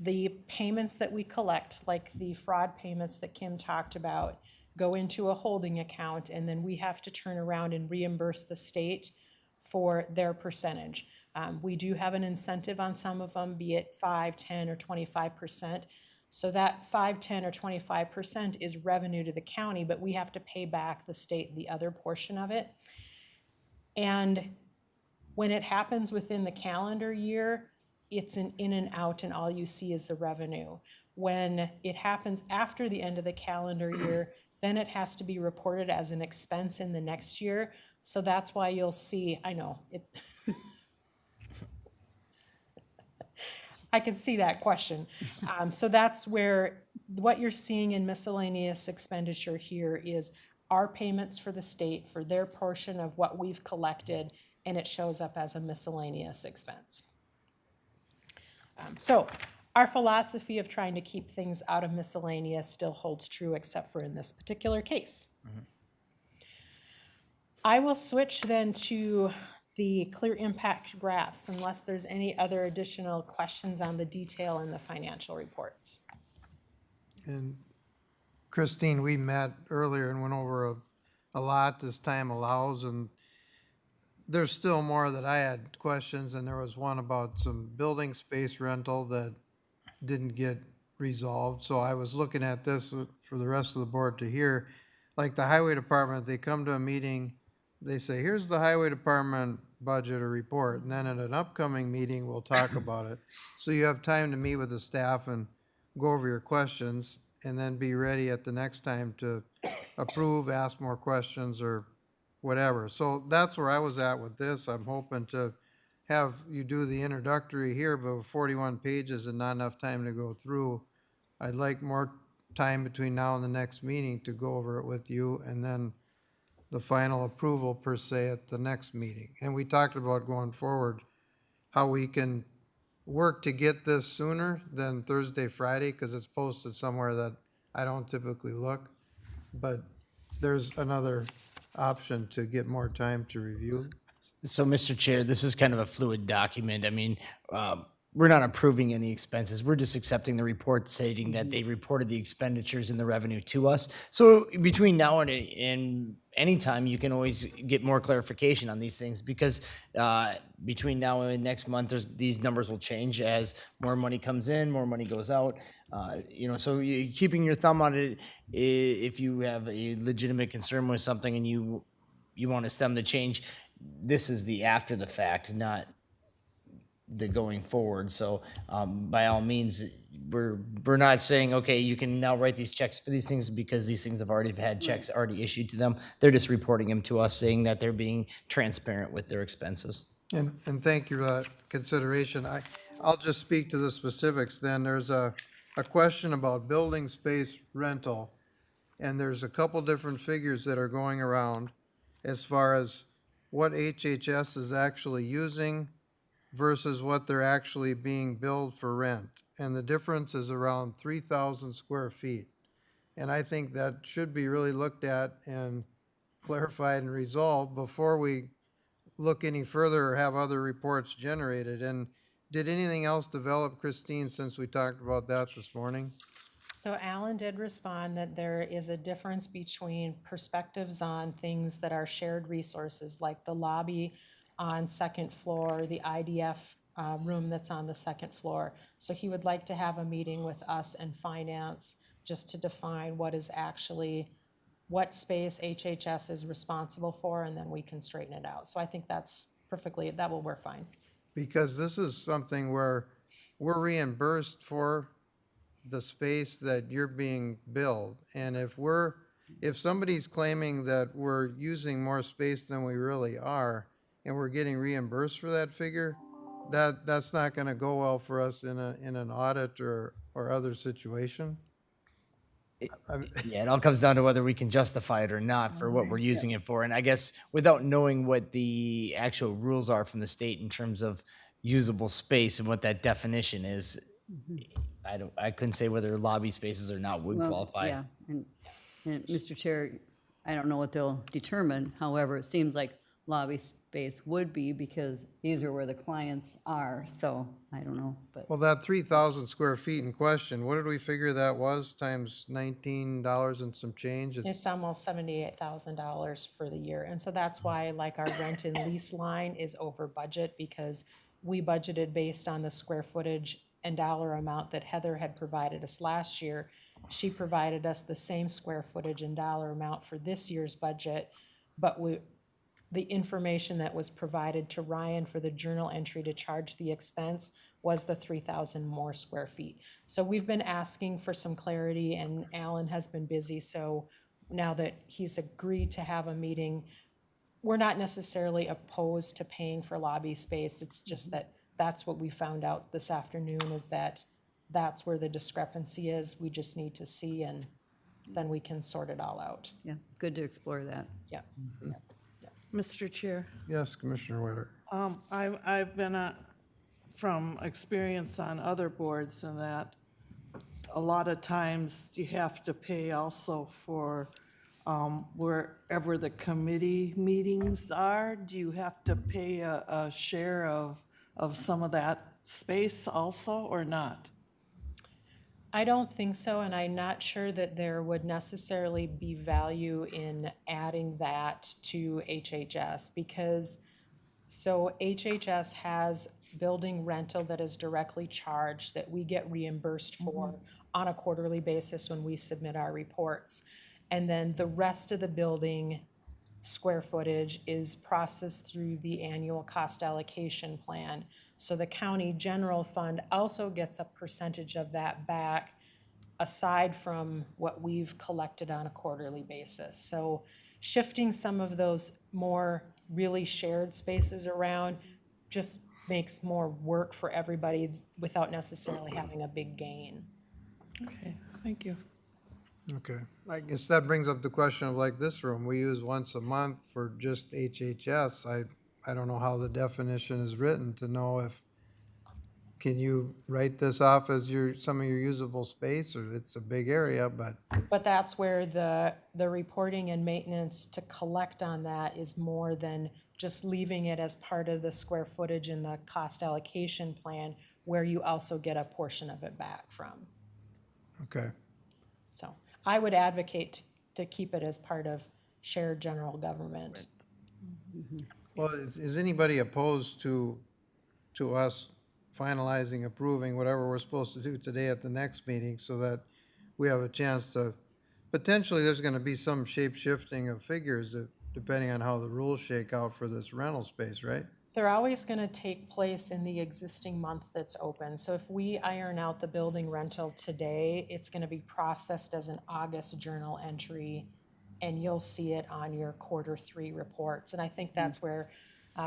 the payments that we collect, like the fraud payments that Kim talked about, go into a holding account, and then we have to turn around and reimburse the state for their percentage. We do have an incentive on some of them, be it 5, 10, or 25%. So that 5, 10, or 25% is revenue to the county, but we have to pay back the state the other portion of it. And when it happens within the calendar year, it's an in and out, and all you see is the revenue. When it happens after the end of the calendar year, then it has to be reported as an expense in the next year. So that's why you'll see, I know, it. I can see that question. So that's where what you're seeing in miscellaneous expenditure here is our payments for the state for their portion of what we've collected, and it shows up as a miscellaneous expense. So our philosophy of trying to keep things out of miscellaneous still holds true, except for in this particular case. I will switch then to the clear impact graphs, unless there's any other additional questions on the detail in the financial reports. And Christine, we met earlier and went over a lot as time allows, and there's still more that I had questions, and there was one about some building space rental that didn't get resolved. So I was looking at this for the rest of the board to hear. Like the highway department, they come to a meeting, they say, here's the highway department budget or report, and then at an upcoming meeting, we'll talk about it. So you have time to meet with the staff and go over your questions, and then be ready at the next time to approve, ask more questions, or whatever. So that's where I was at with this. I'm hoping to have you do the introductory here, but with 41 pages and not enough time to go through, I'd like more time between now and the next meeting to go over it with you, and then the final approval per se at the next meeting. And we talked about going forward, how we can work to get this sooner than Thursday, Friday, because it's posted somewhere that I don't typically look. But there's another option to get more time to review. So, Mr. Chair, this is kind of a fluid document. I mean, we're not approving any expenses. We're just accepting the report stating that they reported the expenditures and the revenue to us. So between now and any time, you can always get more clarification on these things, because between now and next month, these numbers will change as more money comes in, more money goes out. So keeping your thumb on it, if you have a legitimate concern with something and you want to stem the change, this is the after the fact, not the going forward. So by all means, we're not saying, okay, you can now write these checks for these things, because these things have already had checks already issued to them. They're just reporting them to us, saying that they're being transparent with their expenses. And thank you for that consideration. I'll just speak to the specifics then. There's a question about building space rental, and there's a couple different figures that are going around as far as what HHS is actually using versus what they're actually being billed for rent. And the difference is around 3,000 square feet. And I think that should be really looked at and clarified and resolved before we look any further or have other reports generated. And did anything else develop, Christine, since we talked about that this morning? So Alan did respond that there is a difference between perspectives on things that are shared resources, like the lobby on second floor, the IDF room that's on the second floor. So he would like to have a meeting with us and finance just to define what space HHS is responsible for, and then we can straighten it out. So I think that will work fine. Because this is something where we're reimbursed for the space that you're being billed. And if somebody's claiming that we're using more space than we really are, and we're getting reimbursed for that figure, that's not gonna go well for us in an audit or or other situation. Yeah, it all comes down to whether we can justify it or not for what we're using it for. And I guess without knowing what the actual rules are from the state in terms of usable space and what that definition is, I couldn't say whether lobby spaces or not would Well, qualify. Yeah, and Mr. Chair, I don't know what they'll determine, however, it seems like lobby space would be because these are where the clients are, so I don't know, but. Well, that 3,000 square feet in question, what did we figure that was, times $19 and some change? It's almost $78,000 for the year. And so that's why like our rent and lease line is over budget because we budgeted based on the square footage and dollar amount that Heather had provided us last year. She provided us the same square footage and dollar amount for this year's budget, but the information that was provided to Ryan for the journal entry to charge the expense was the 3,000 more square feet. So we've been asking for some clarity and Alan has been busy. So now that he's agreed to have a meeting, we're not necessarily opposed to paying for lobby space. It's just that that's what we found out this afternoon is that that's where the discrepancy is. We just need to see and then we can sort it all out. Yeah, good to explore that. Yeah. Mr. Chair, Yes, Commissioner Witter. I've been, from experience on other boards and that, a lot of times you have to pay also for wherever the committee meetings are. Do you have to pay a share of some of that space also or not? I don't think so, and I'm not sure that there would necessarily be value in adding that to HHS because, so HHS has building rental that is directly charged that we get reimbursed for on a quarterly basis when we submit our reports. And then the rest of the building square footage is processed through the annual cost allocation plan. So the county general fund also gets a percentage of that back aside from what we've collected on a quarterly basis. So shifting some of those more really shared spaces around just makes more work for everybody without necessarily having a big gain. Okay, thank you. Okay, I guess that brings up the question of like this room, we use once a month for just HHS. I don't know how the definition is written to know if, can you write this off as some of your usable space, or it's a big area, but. But that's where the reporting and maintenance to collect on that is more than just leaving it as part of the square footage in the cost allocation plan, where you also get a portion of it back from. Okay, So I would advocate to keep it as part of shared general government. well, is anybody opposed to us finalizing, approving whatever we're supposed to do today at the next meeting so that we have a chance to, potentially there's gonna be some shape shifting of figures depending on how the rules shake out for this rental space, right? They're always gonna take place in the existing month that's open. So if we iron out the building rental today, it's gonna be processed as an August journal entry and you'll see it on your Q3 reports. And I think that's where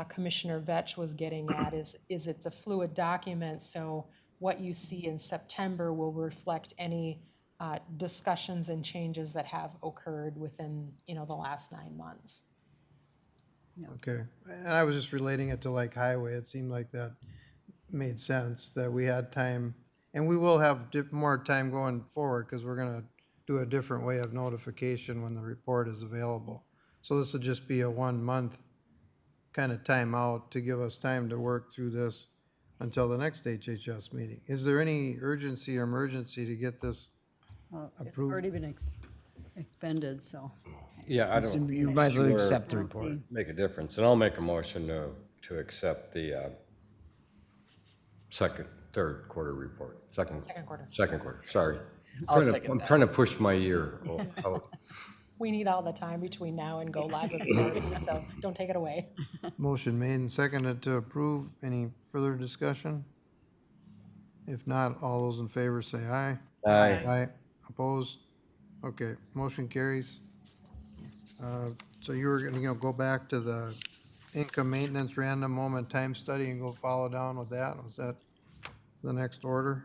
Commissioner Vetch was getting at is it's a fluid document. So what you see in September will reflect any discussions and changes that have occurred within, the last 9 months. Okay, and I was just relating it to like highway, it seemed like that made sense, that we had time, and we will have more time going forward, because we're gonna do a different way of notification when the report is available. So this would just be a 1 month kind of timeout to give us time to work through this until the next HHS meeting. Is there any urgency or emergency to get this Well, it's approved? already been expended, so. Yeah, I So don't. you might as well sure accept the report. Make a difference, and I'll make a motion to accept the third quarter report, Second quarter. second quarter, sorry. I'll second I'm that. trying to push my year out. We need all the time between now and go live with the meeting, so don't take it away. Motion made and seconded to approve. Any further discussion? If not, all those in favor say aye. Aye. Aye. Opposed? Okay, motion carries. So you were gonna go back to the income maintenance random moment time study and go follow down with that? Was that the next order?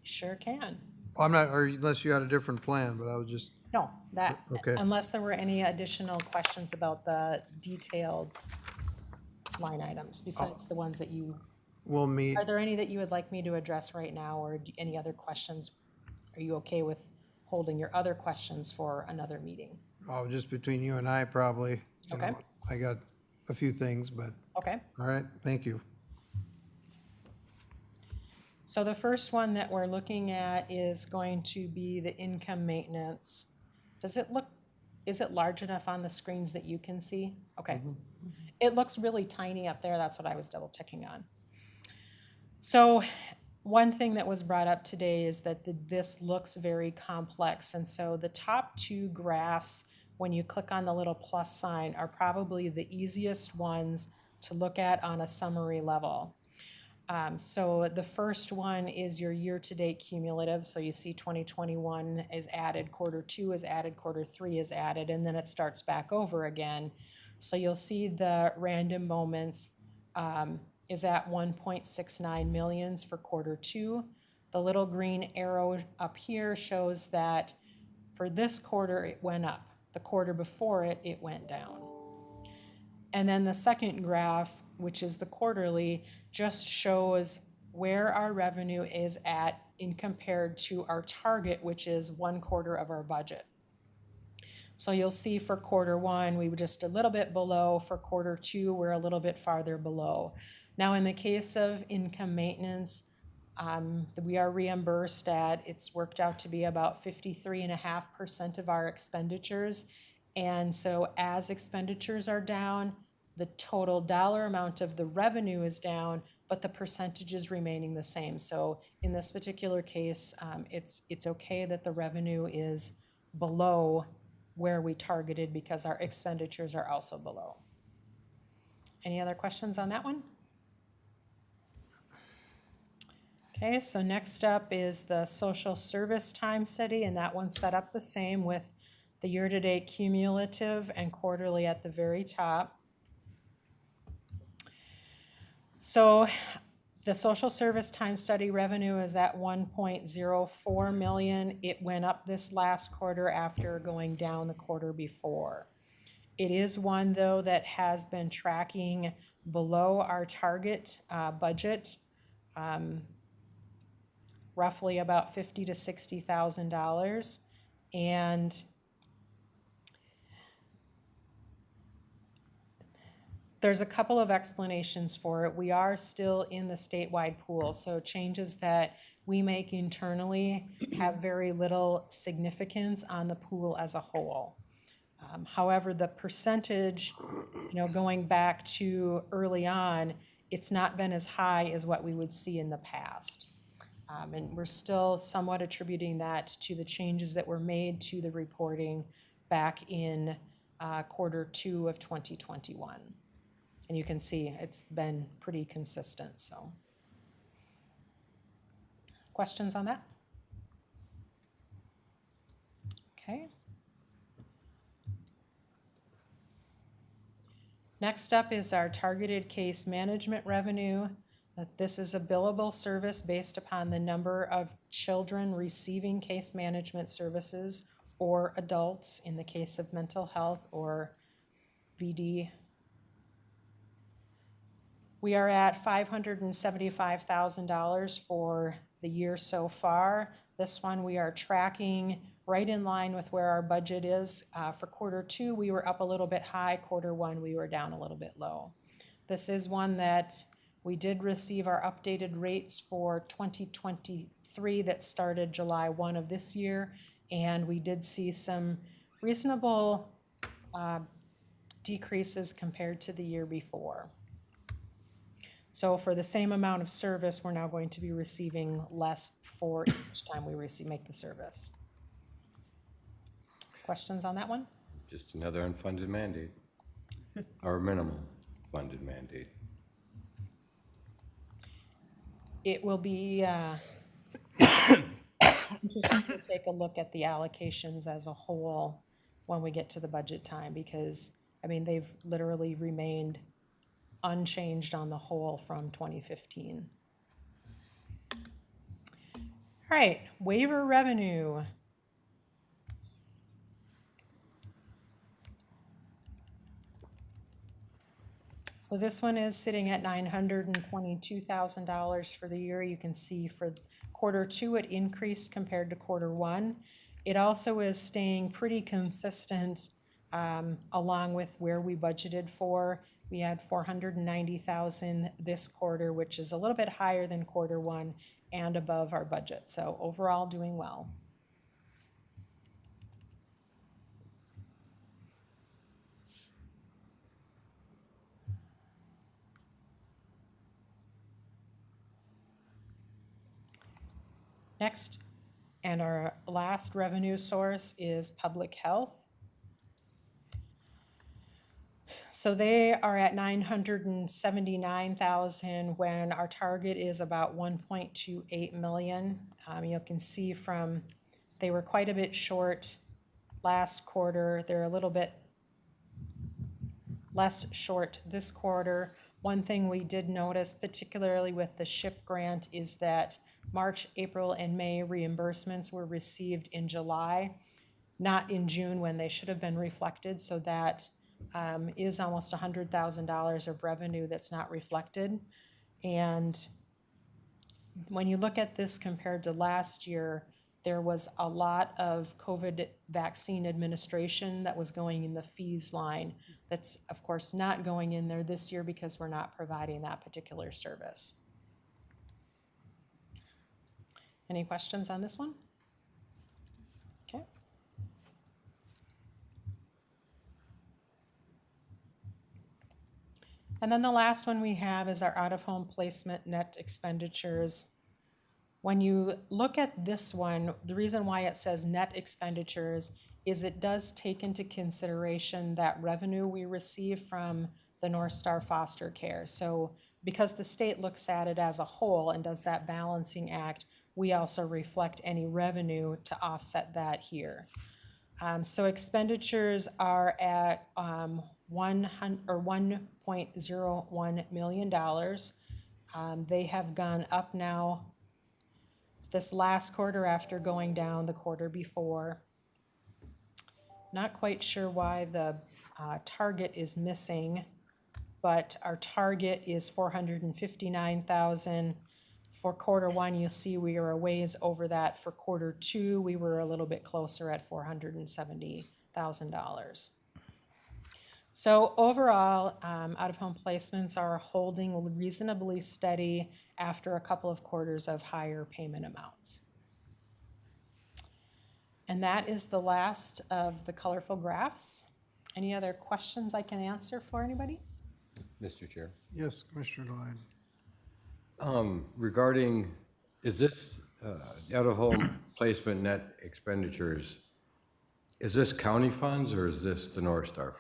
Sure can. I'm not, or unless you had a different plan, but I was just, No, that, Okay. unless there were any additional questions about the detailed line items besides the ones that you, we'll meet. are there any that you would like me to address right now, or any other questions? Are you okay with holding your other questions for another meeting? Oh, just between you and I, probably. You Okay. know, I got a few things, but, Okay. all right, thank you. So the first one that we're looking at is going to be the income maintenance. Does it look, is it large enough on the screens that you can see? Okay. It looks really tiny up there. That's what I was double checking on. So one thing that was brought up today is that this looks very complex. And so the top two graphs, when you click on the little plus sign, are probably the easiest ones to look at on a summary level. So the first one is your year-to-date cumulative. So you see 2021 is added, quarter two is added, quarter three is added, and then it starts back over again. So you'll see the random moments is at 1.69 millions for quarter two. The little green arrow up here shows that for this quarter, it went up. The quarter before it, it went down. And then the second graph, which is the quarterly, just shows where our revenue is at in compared to our target, which is 1/4 of our budget. So you'll see for quarter one, we were just a little bit below. For quarter two, we're a little bit farther below. Now, in the case of income maintenance, we are reimbursed at, it's worked out to be about 53.5% of our expenditures. And so as expenditures are down, the total dollar amount of the revenue is down, but the percentage is remaining the same. So in this particular case, it's okay that the revenue is below where we targeted because our expenditures are also below. Any other questions on that one? Okay, so next up is the social service time study, and that one's set up the same with the year-to-date cumulative and quarterly at the very top. So the social service time study revenue is at 1.04 million. It went up this last quarter after going down the quarter before. It is one, though, that has been tracking below our target budget, roughly about $50,000 to $60,000. And there's a couple of explanations for it. We are still in the statewide pool, so changes that we make internally have very little significance on the pool as a whole. However, the percentage, going back to early on, it's not been as high as what we would see in the past. And we're still somewhat attributing that to the changes that were made to the reporting back in quarter two of 2021. And you can see it's been pretty consistent, so. Questions on that? Okay. Next up is our targeted case management revenue. This is a billable service based upon the number of children receiving case management services or adults in the case of mental health or VD. We are at $575,000 for the year so far. This one we are tracking right in line with where our budget is. For quarter two, we were up a little bit high. Quarter one, we were down a little bit low. This is one that we did receive our updated rates for 2023 that started July 1 of this year, and we did see some reasonable decreases compared to the year before. So for the same amount of service, we're now going to be receiving less for each time we make the service. Questions on that one? Just another unfunded mandate, or minimal funded mandate. It will be interesting to take a look at the allocations as a whole when we get to the budget time, because, they've literally remained unchanged on the whole from 2015. All right, waiver revenue. So this one is sitting at $922,000 for the year. You can see for Q2, it increased compared to Q1. It also is staying pretty consistent along with where we budgeted for. We had 490,000 this quarter, which is a little bit higher than Q1 and above our budget. So overall, doing well. Next, and our last revenue source is public health. So they are at 979,000 when our target is about 1.28 million. You can see from, they were quite a bit short last quarter. They're a little bit less short this quarter. One thing we did notice, particularly with the SHIP grant, is that March, April, and May reimbursements were received in July, not in June when they should have been reflected. So that is almost $100,000 of revenue that's not reflected. And when you look at this compared to last year, there was a lot of COVID vaccine administration that was going in the fees line. That's, of course, not going in there this year because we're not providing that particular service. Any questions on this one? Okay. And then the last one we have is our out-of-home placement net expenditures. When you look at this one, the reason why it says net expenditures is it does take into consideration that revenue we receive from the North Star foster care. So because the state looks at it as a whole and does that balancing act, we also reflect any revenue to offset that here. So expenditures are at $1.01 million. They have gone up now this last quarter after going down the quarter before. Not quite sure why the target is missing, but our target is 459,000. For Q1, you'll see we are a ways over that. For Q2, we were a little bit closer at $470,000. So overall, out-of-home placements are holding reasonably steady after a couple of quarters of higher payment amounts. And that is the last of the colorful graphs. Any other questions I can answer for anybody? Mr. Chair. Yes, Commissioner Glenn. Regarding, is this out-of-home placement net expenditures, is this county funds or is this the North Star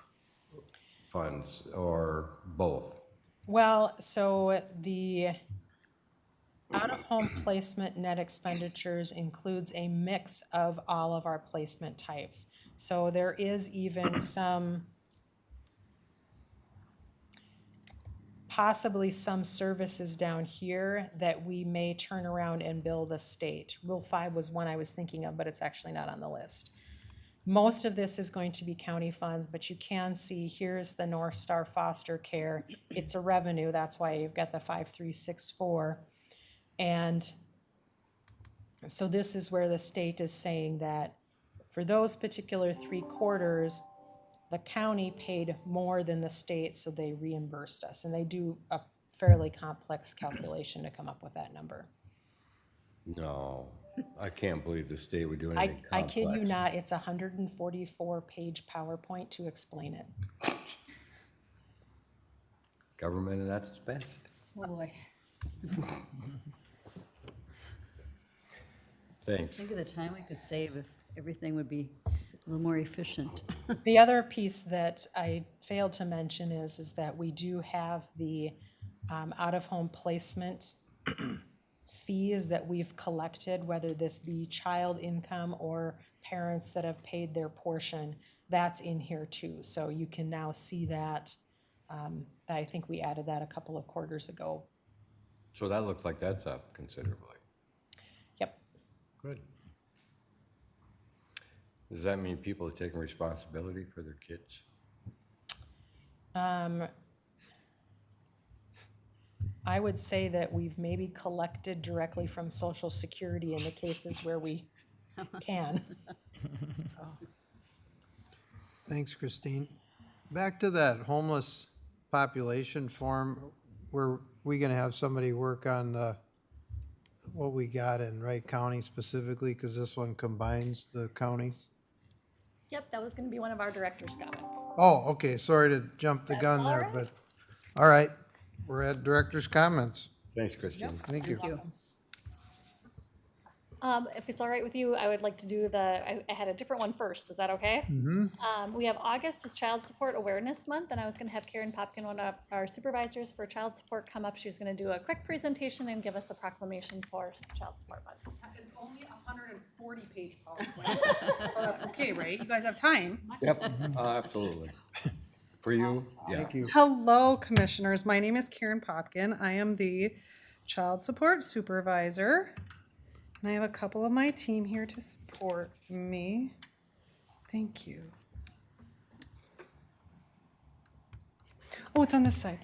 funds or both? Well, so the out-of-home placement net expenditures includes a mix of all of our placement types. So there is even some, possibly some services down here that we may turn around and bill the state. Rule 5 was one I was thinking of, but it's actually not on the list. Most of this is going to be county funds, but you can see here's the North Star foster care. It's a revenue, that's why you've got the 5364. And so this is where the state is saying that for those particular 3 quarters, the county paid more than the state, so they reimbursed us. And they do a fairly complex calculation to come up with that number. No, I can't believe the state would do anything complex. I kid you not, it's a 144-page PowerPoint to explain it. Government at its best. Oh, boy. Thanks. Think of the time we could save if everything would be a little more efficient. The other piece that I failed to mention is that we do have the out-of-home placement fees that we've collected, whether this be child income or parents that have paid their portion. That's in here too. So you can now see that. I think we added that a couple of quarters ago. So that looks like that's up considerably. Yep. Good. Does that mean people are taking responsibility for their kids? I would say that we've maybe collected directly from Social Security in the cases where we can. Thanks, Christine. Back to that homeless population form, were we gonna have somebody work on what we got in Wright County specifically, because this one combines the counties? Yep, that was gonna be one of our director's comments. Oh, okay, sorry to jump the That's gun all there, right. but, all right, we're at director's comments. Thanks, Christine. Thank you. Thank you. If it's all right with you, I would like to do I had a different one first. Is that okay? We have August is Child Support Awareness Month, and I was gonna have Karen Popkin, one of our supervisors for child support, come up. She was gonna do a quick presentation and give us a proclamation for Child Support Month. It's only 140-page PowerPoint, so that's okay, right? You guys have time. Yep, absolutely. For you, yeah. Thank you. Hello, commissioners. My name is Karen Popkin. I am the child support supervisor. And I have a couple of my team here to support me. Thank you. Oh, it's on this side.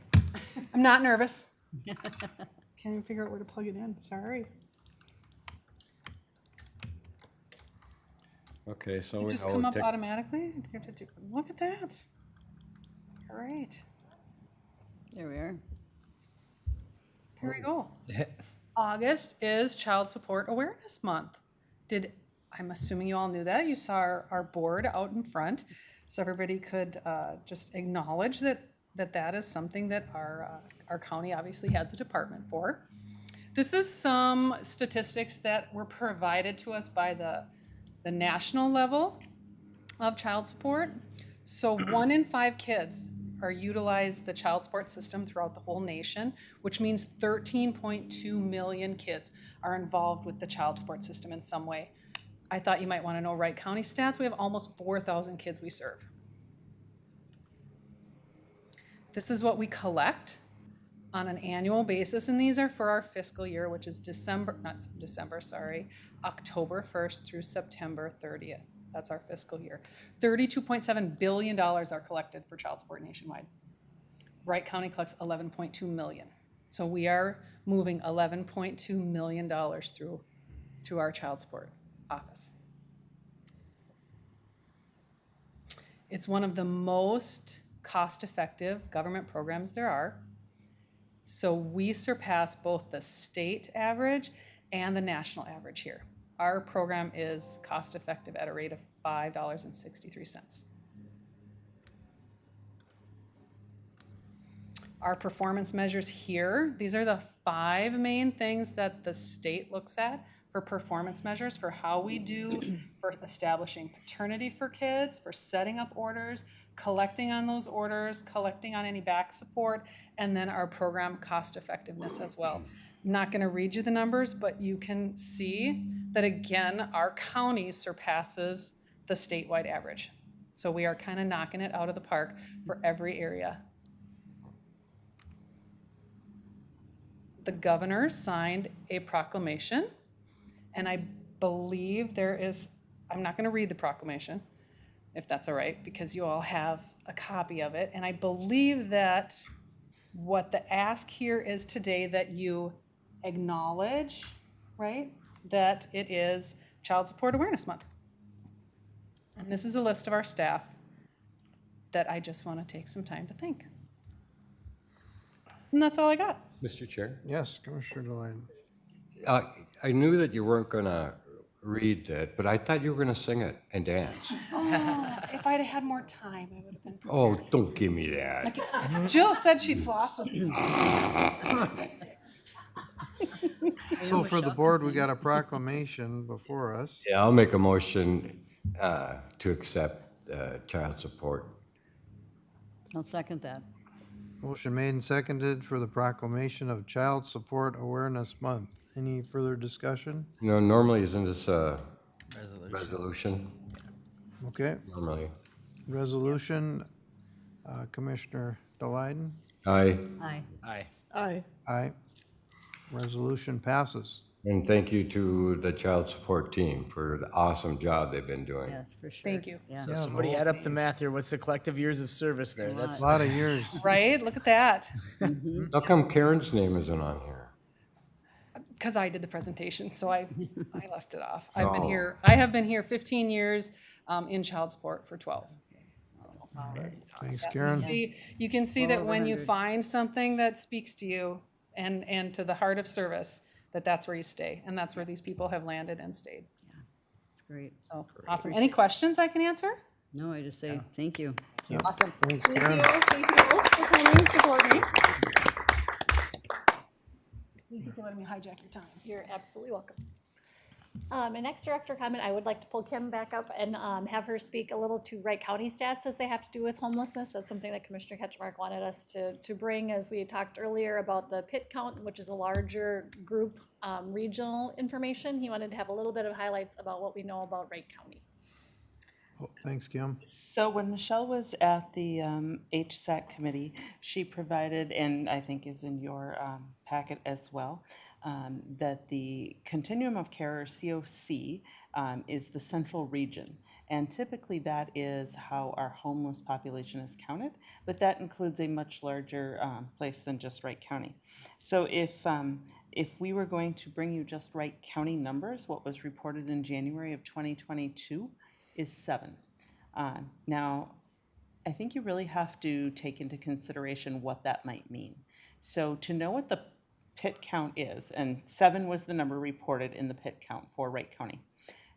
I'm not nervous. Can't even figure out where to plug it in. Sorry. Okay, so Does it we just know come up take- automatically? Do you have to do? Look at that. All right. There we are. Here we go. August is Child Support Awareness Month. I'm assuming you all knew that. You saw our board out in front. So everybody could just acknowledge that is something that our county obviously has a department for. This is some statistics that were provided to us by the national level of child support. So 1 in 5 kids utilize the child support system throughout the whole nation, which means 13.2 million kids are involved with the child support system in some way. I thought you might want to know Wright County stats. We have almost 4,000 kids we serve. This is what we collect on an annual basis, and these are for our fiscal year, which is October 1st through September 30th. That's our fiscal year. $32.7 billion are collected for child support nationwide. Wright County collects $11.2 million. So we are moving $11.2 million through our child support office. It's one of the most cost-effective government programs there are. So we surpass both the state average and the national average here. Our program is cost-effective at a rate of $5.63. Our performance measures here, these are the 5 main things that the state looks at for performance measures for how we do for establishing paternity for kids, for setting up orders, collecting on those orders, collecting on any back support, and then our program cost effectiveness as well. I'm not going to read you the numbers, but you can see that again, our county surpasses the statewide average. So we are kind of knocking it out of the park for every area. The governor signed a proclamation, and I believe I'm not going to read the proclamation, if that's all right, because you all have a copy of it. And I believe that what the ask here is today that you acknowledge, right, that it is Child Support Awareness Month. And this is a list of our staff that I just want to take some time to thank. And that's all I got. Mr. Chair, Yes, Commissioner Deline. I knew that you weren't going to read that, but I thought you were going to sing it and dance. If I'd had more time, I would have been prepared. Oh, don't give me that. Jill said she'd floss with me. So for the board, we got a proclamation before us. Yeah, I'll make a motion to accept child support. I'll second that. Motion made and seconded for the proclamation of Child Support Awareness Month. Any further discussion? You know, normally isn't this a resolution? Okay, Normally. resolution, Commissioner Deline? Aye. Aye. Aye. Aye. Aye. Resolution passes. And thank you to the child support team for the awesome job they've been doing. Yes, for sure. Thank you. Yeah. So somebody add up the math here. What's the collective years of service there? That's A lot of years. Right? Look at that. How come Karen's name isn't on here? Because I did the presentation, so I left it off. I Oh. have been here 15 years, in child support for 12. Thanks, Karen. You can see that over when you 100. find something that speaks to you and to the heart of service, that's where you stay, and that's where these people have landed and stayed. It's great. So, awesome. Any questions I can answer? No, I just say, thank you. Awesome. Thanks, Thank Karen. you. Thank you both for coming and supporting me. Thank you for letting me hijack your time. You're absolutely welcome. My next director comment, I would like to pull Kim back up and have her speak a little to Wright County stats as they have to do with homelessness. That's something that Commissioner Ketchmark wanted us to bring, as we had talked earlier about the pit count, which is a larger group regional information. He wanted to have a little bit of highlights about what we know about Wright County. Oh, thanks, Kim. So when Michelle was at the HSAC committee, she provided, and I think is in your packet as well, that the continuum of care, or COC, is the central region. And typically that is how our homeless population is counted, but that includes a much larger place than just Wright County. So if we were going to bring you just Wright County numbers, what was reported in January of 2022 is 7. Now, I think you really have to take into consideration what that might mean. So to know what the pit count is, and 7 was the number reported in the pit count for Wright County.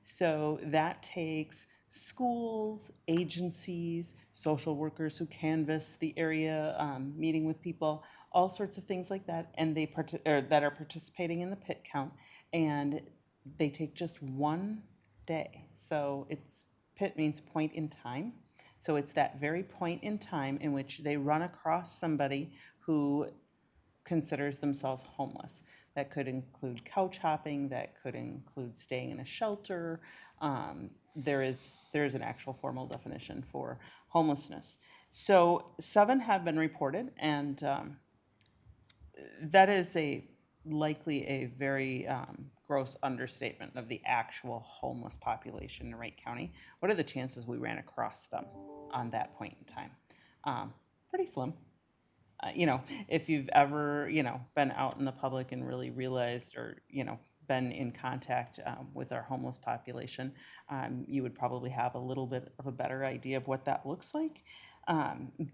So that takes schools, agencies, social workers who canvass the area, meeting with people, all sorts of things like that, and that are participating in the pit count, and they take just one day. So pit means point in time. So it's that very point in time in which they run across somebody who considers themselves homeless. That could include couch hopping, that could include staying in a shelter. There is an actual formal definition for homelessness. So 7 have been reported, and that is likely a very gross understatement of the actual homeless population in Wright County. What are the chances we ran across them on that point in time? Pretty slim. If you've ever, been out in the public and really realized, or, been in contact with our homeless population, you would probably have a little bit of a better idea of what that looks like.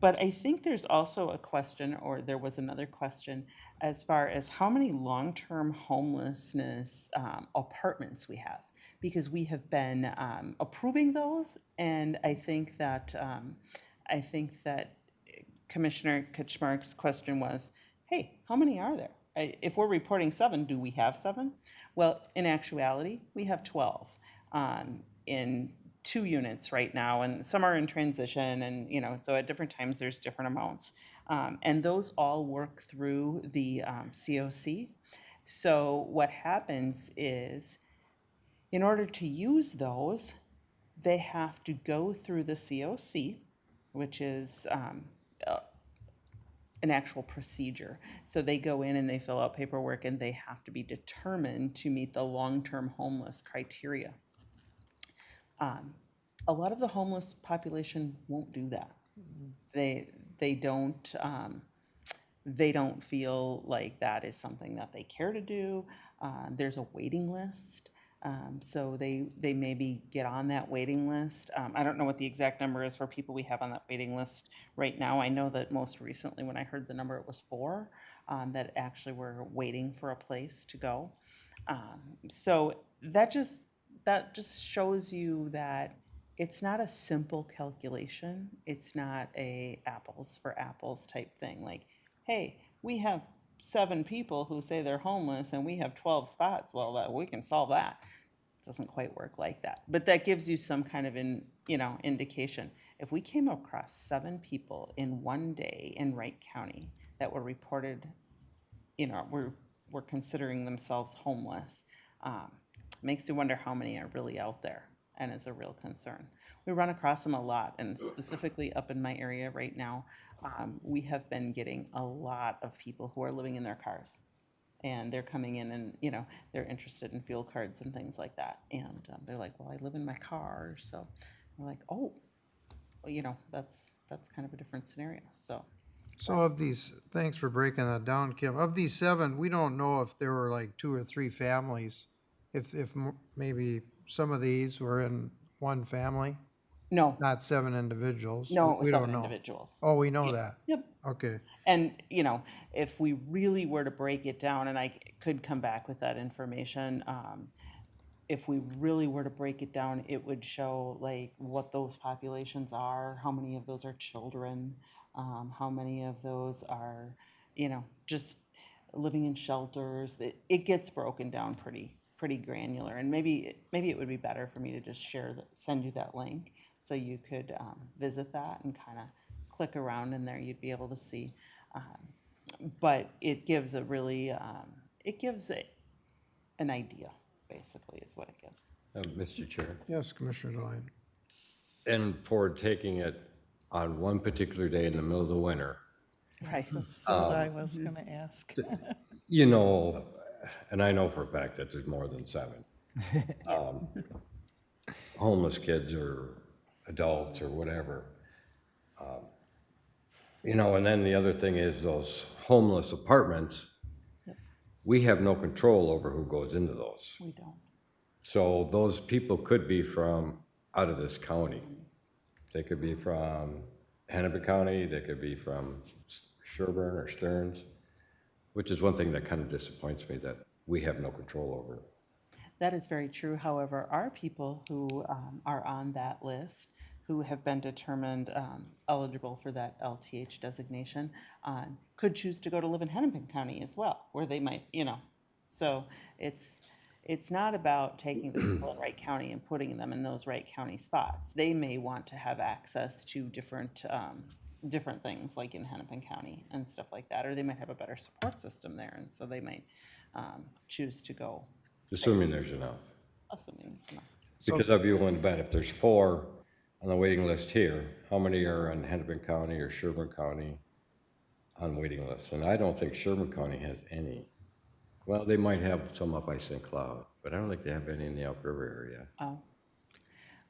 But I think there's also a question, or there was another question, as far as how many long-term homelessness apartments we have, because we have been approving those, and I think that Commissioner Kaczmark's question was, hey, how many are there? If we're reporting 7, do we have 7? Well, in actuality, we have 12 in 2 units right now, and some are in transition, and so at different times there's different amounts. And those all work through the COC. So what happens is, in order to use those, they have to go through the COC, which is an actual procedure. So they go in and they fill out paperwork, and they have to be determined to meet the long-term homeless criteria. A lot of the homeless population won't do that. They don't feel like that is something that they care to do. There's a waiting list. So they maybe get on that waiting list. I don't know what the exact number is for people we have on that waiting list right now. I know that most recently, when I heard the number, it was 4 that actually were waiting for a place to go. So that just shows you that it's not a simple calculation. It's not a apples for apples type thing. Like, hey, we have 7 people who say they're homeless and we have 12 spots. Well, we can solve that. It doesn't quite work like that. But that gives you some kind of indication. If we came across 7 people in one day in Wright County that were reported, were considering themselves homeless, makes you wonder how many are really out there, and is a real concern. We run across them a lot, and specifically up in my area right now, we have been getting a lot of people who are living in their cars. And they're coming in and, they're interested in fuel cards and things like that. And they're like, well, I live in my car, so we're like, oh, well, that's kind of a different scenario, so. So of these, thanks for breaking that down, Kim. Of these 7, we don't know if there were like 2 or 3 families. If maybe some of these were in one family, No, not 7 individuals. no, it was We don't 7 know. individuals. Oh, we know that. Yep. Okay. And, if we really were to break it down, and I could come back with that information, if we really were to break it down, it would show like what those populations are, how many of those are children, how many of those are, just living in shelters. It gets broken down pretty granular. And maybe it would be better for me to just send you that link so you could visit that and kind of click around in there. You'd be able to see. But it gives a really, an idea, basically, is what it gives. Mr. Chair, Yes, Commissioner Deline. and for taking it on one particular day in the middle of the winter, Right. So I was gonna ask. and I know for a fact that there's more than 7. Homeless kids or adults or whatever. And then the other thing is those homeless apartments, we have no control over who goes into those. We don't. So those people could be from out of this county. They could be from Hennepin County, they could be from Sherburne or Stearns, which is one thing that kind of disappoints me, that we have no control over. That is very true. However, our people who are on that list, who have been determined eligible for that LTH designation, could choose to go to live in Hennepin County as well, where they might, So it's not about taking the people in Wright County and putting them in those Wright County spots. They may want to have access to different things like in Hennepin County and stuff like that, or they might have a better support system there, and so they might choose to go, Assuming there's enough. assuming, Because I'd be willing to bet if there's 4 on the waiting list here, how many are in Hennepin County or Sherburne County on waiting lists? And I don't think Sherburne County has any. Well, they might have some up by St. Cloud, but I don't think they have any in the upriver area. Oh.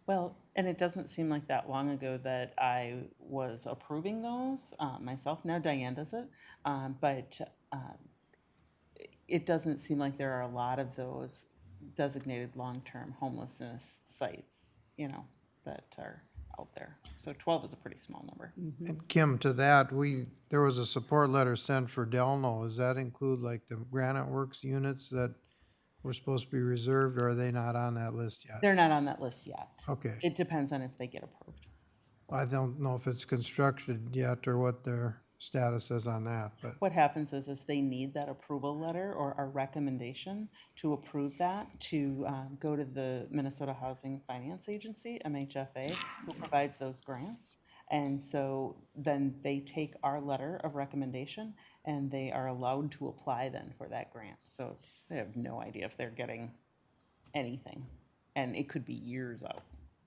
Well, and it doesn't seem like that long ago that I was approving those myself. Now Diane does it, but it doesn't seem like there are a lot of those designated long-term homelessness sites, that are out there. So 12 is a pretty small number. And Kim, to that, there was a support letter sent for Delno. Does that include like the Granite Works units that were supposed to be reserved, or are they not on that list yet? They're not on that list yet. Okay. It depends on if they get approved. I don't know if it's constructed yet or what their status is on that, but What happens is they need that approval letter or a recommendation to approve that to go to the Minnesota Housing Finance Agency, MHFA, who provides those grants. And so then they take our letter of recommendation and they are allowed to apply then for that grant. So they have no idea if they're getting anything. And it could be years out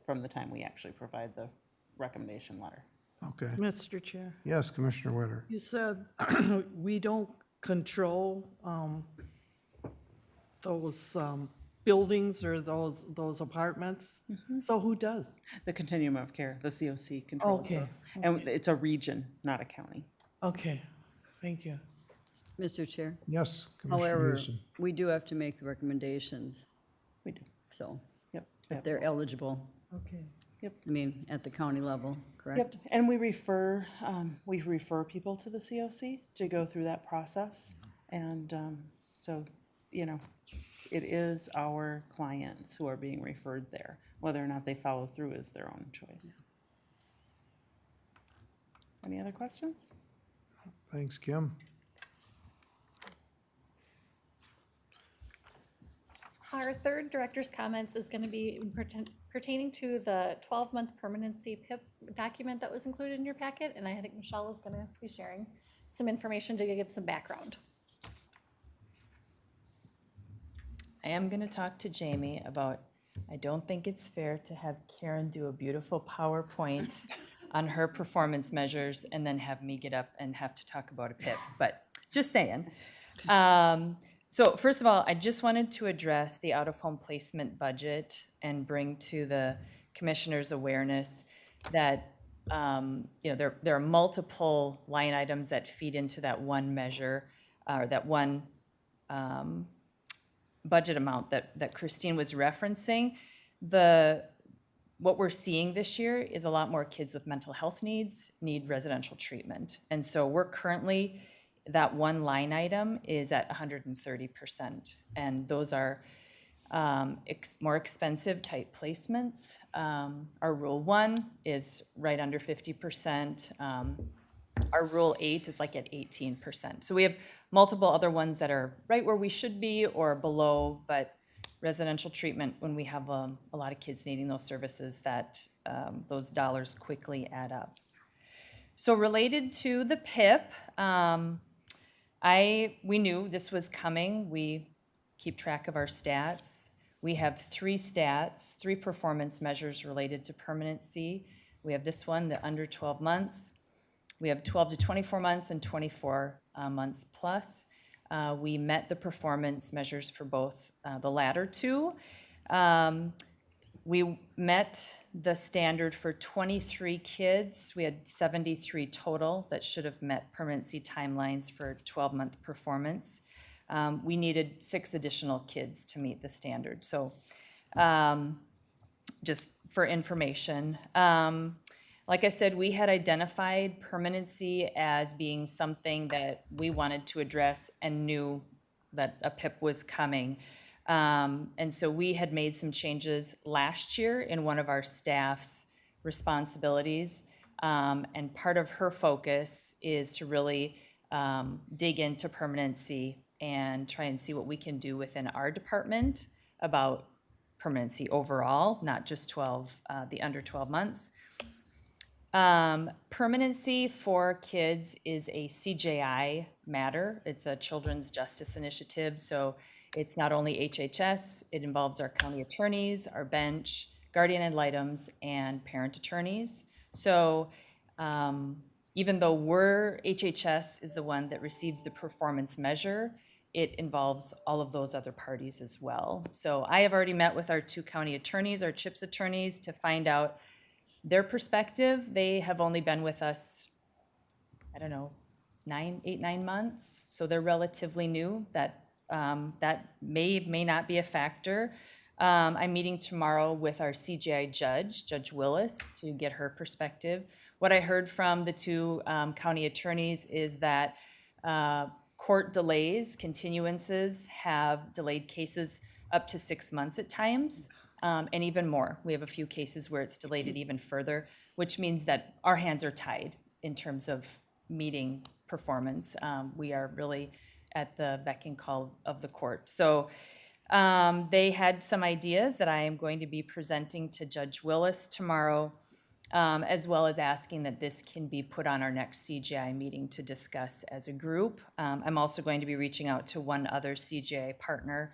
from the time we actually provide the recommendation letter. okay. Mr. Chair, Yes, Commissioner Witter. you said we don't control those buildings or those apartments. So who does? The continuum of care, the COC controls Okay, those. And it's a region, not a county. Okay, thank you. Mr. Chair. Yes, Commissioner However, Houston. we do have to make the recommendations, We do. so Yep. if they're eligible, Okay. I mean, at the county level, correct? Yep, and we refer people to the COC to go through that process. And so, it is our clients who are being referred there. Whether or not they follow through is their own choice. Any other questions? Thanks, Kim. Our third director's comments is going to be pertaining to the 12-month permanency PIP document that was included in your packet, and I think Michelle is going to be sharing some information to give some background. I am going to talk to Jamie about, I don't think it's fair to have Karen do a beautiful PowerPoint on her performance measures and then have me get up and have to talk about a PIP, but just saying. So first of all, I just wanted to address the out-of-home placement budget and bring to the commissioners' awareness that, there are multiple line items that feed into that one measure, or that one budget amount that Christine was referencing. What we're seeing this year is a lot more kids with mental health needs need residential treatment. And so we're currently, that one line item is at 130%. And those are more expensive type placements. Our Rule 1 is right under 50%. Our Rule 8 is like at 18%. So we have multiple other ones that are right where we should be or below, but residential treatment, when we have a lot of kids needing those services, that those dollars quickly add up. So related to the PIP, we knew this was coming. We keep track of our stats. We have three performance measures related to permanency. We have this one, the under 12 months. We have 12 to 24 months and 24 months plus. We met the performance measures for both the latter two. We met the standard for 23 kids. We had 73 total that should have met permanency timelines for 12-month performance. We needed 6 additional kids to meet the standard. So just for information. Like I said, we had identified permanency as being something that we wanted to address and knew that a PIP was coming. And so we had made some changes last year in one of our staff's responsibilities. And part of her focus is to really dig into permanency and try and see what we can do within our department about permanency overall, not just the under 12 months. Permanency for kids is a CJI matter. It's a Children's Justice Initiative, so it's not only HHS, it involves our county attorneys, our bench, guardian ad litems, and parent attorneys. So even though HHS is the one that receives the performance measure, it involves all of those other parties as well. So I have already met with our 2 county attorneys, our CHIPS attorneys, to find out their perspective. They have only been with us, I don't know, 9 months. So they're relatively new. That may not be a factor. I'm meeting tomorrow with our CGI judge, Judge Willis, to get her perspective. What I heard from the 2 county attorneys is that court delays, continuances have delayed cases up to 6 months at times. And even more. We have a few cases where it's delayed it even further, which means that our hands are tied in terms of meeting performance. We are really at the beck and call of the court. So they had some ideas that I am going to be presenting to Judge Willis tomorrow, as well as asking that this can be put on our next CGI meeting to discuss as a group. I'm also going to be reaching out to one other CGI partner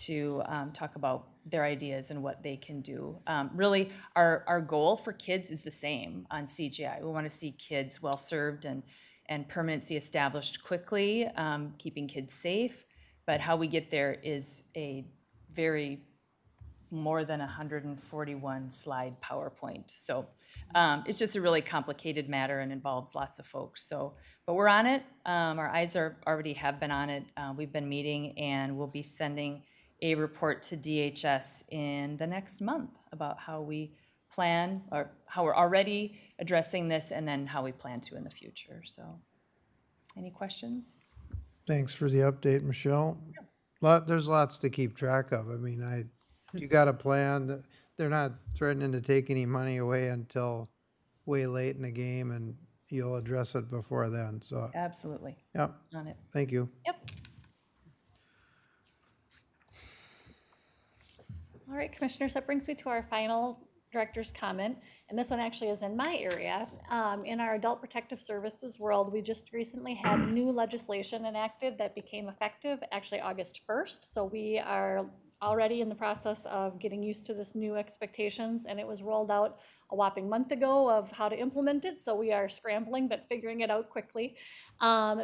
to talk about their ideas and what they can do. Really, our goal for kids is the same on CGI. We want to see kids well-served and permanency established quickly, keeping kids safe. But how we get there is a very more than 141 slide PowerPoint. So it's just a really complicated matter and involves lots of folks. So, but we're on it. Our eyes already have been on it. We've been meeting, and we'll be sending a report to DHS in the next month about how we plan, or how we're already addressing this, and then how we plan to in the future. So, any questions? Thanks for the update, Michelle. There's lots to keep track of. I mean, you got a plan. They're not threatening to take any money away until way late in the game, and you'll address it before then, so. Absolutely. Yep, On it. thank you. Yep. All right, Commissioners, that brings me to our final director's comment, and this one actually is in my area. In our adult protective services world, we just recently had new legislation enacted that became effective actually August 1st. So we are already in the process of getting used to this new expectations, and it was rolled out a whopping month ago of how to implement it, so we are scrambling but figuring it out quickly.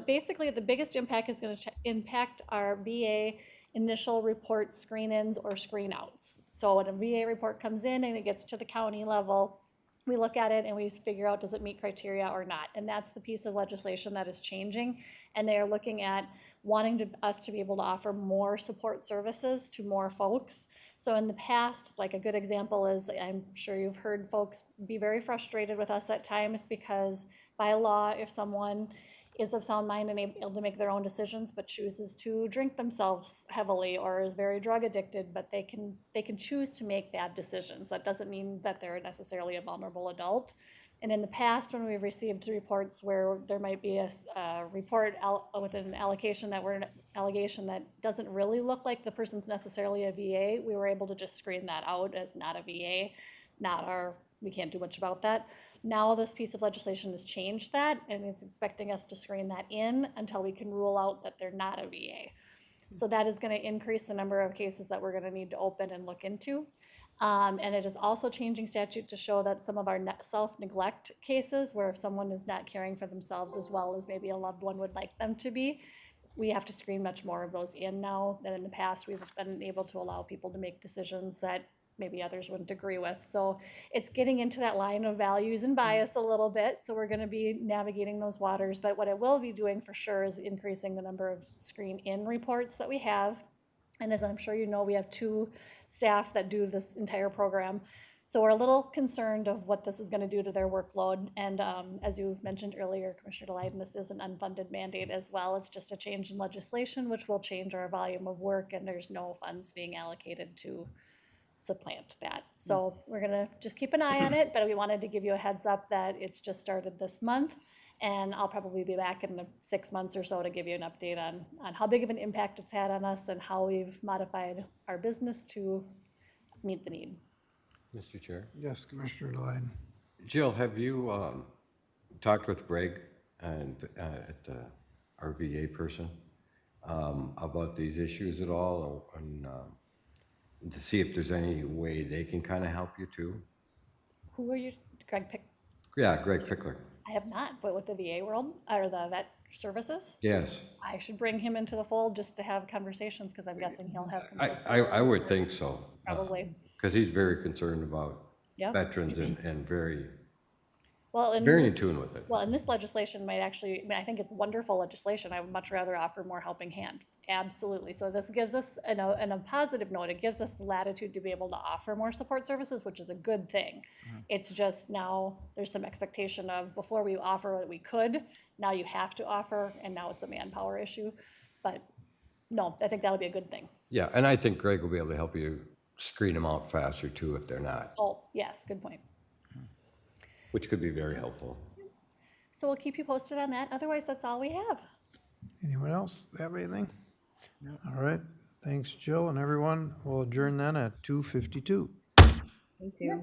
Basically, the biggest impact is gonna impact our VA initial report screen-ins or screen-outs. So when a VA report comes in and it gets to the county level, we look at it and we figure out, does it meet criteria or not? And that's the piece of legislation that is changing. And they are looking at wanting us to be able to offer more support services to more folks. So in the past, like a good example is, I'm sure you've heard folks be very frustrated with us at times because by law, if someone is of sound mind and able to make their own decisions, but chooses to drink themselves heavily or is very drug addicted, but they can choose to make bad decisions. That doesn't mean that they're necessarily a vulnerable adult. And in the past, when we've received reports where there might be a report with an allegation that doesn't really look like the person's necessarily a VA, we were able to just screen that out as not a VA, we can't do much about that. Now this piece of legislation has changed that, and it's expecting us to screen that in until we can rule out that they're not a VA. So that is gonna increase the number of cases that we're gonna need to open and look into. And it is also changing statute to show that some of our self-neglect cases, where if someone is not caring for themselves as well as maybe a loved one would like them to be, we have to screen much more of those in now than in the past. We've been able to allow people to make decisions that maybe others wouldn't agree with. So it's getting into that line of values and bias a little bit. So we're gonna be navigating those waters. But what it will be doing for sure is increasing the number of screen-in reports that we have. And as I'm sure you know, we have 2 staff that do this entire program. So we're a little concerned of what this is gonna do to their workload. And as you mentioned earlier, Commissioner Delighten, this is an unfunded mandate as well. It's just a change in legislation, which will change our volume of work, and there's no funds being allocated to supplant that. So we're gonna just keep an eye on it, but we wanted to give you a heads up that it's just started this month. And I'll probably be back in 6 months or so to give you an update on how big of an impact it's had on us and how we've modified our business to meet the need. Mr. Chair? Yes, Commissioner Delighten. Jill, have you talked with Greg and our VA person about these issues at all, and to see if there's any way they can kind of help you too? Who are you, Greg Pick? Yeah, Greg Pickler. I have not, but with the VA world, or the vet services, Yes. I should bring him into the fold just to have conversations, because I'm guessing he'll have some. I would think so. Probably. Because he's very concerned about Yep. veterans and very, Well, and very in this- tune with it. Well, and this legislation might actually, I mean, I think it's wonderful legislation. I would much rather offer more helping hand. Absolutely. So this gives us, in a positive note, it gives us the latitude to be able to offer more support services, which is a good thing. It's just now, there's some expectation of, before we offer what we could, now you have to offer, and now it's a manpower issue. But no, I think that'll be a good thing. Yeah, and I think Greg will be able to help you screen them out faster too if they're not, Oh, yes, good point. which could be very helpful. So we'll keep you posted on that. Otherwise, that's all we have. Anyone else have anything? All right, thanks, Jill, and everyone. We'll adjourn then at 2:52. Thank you.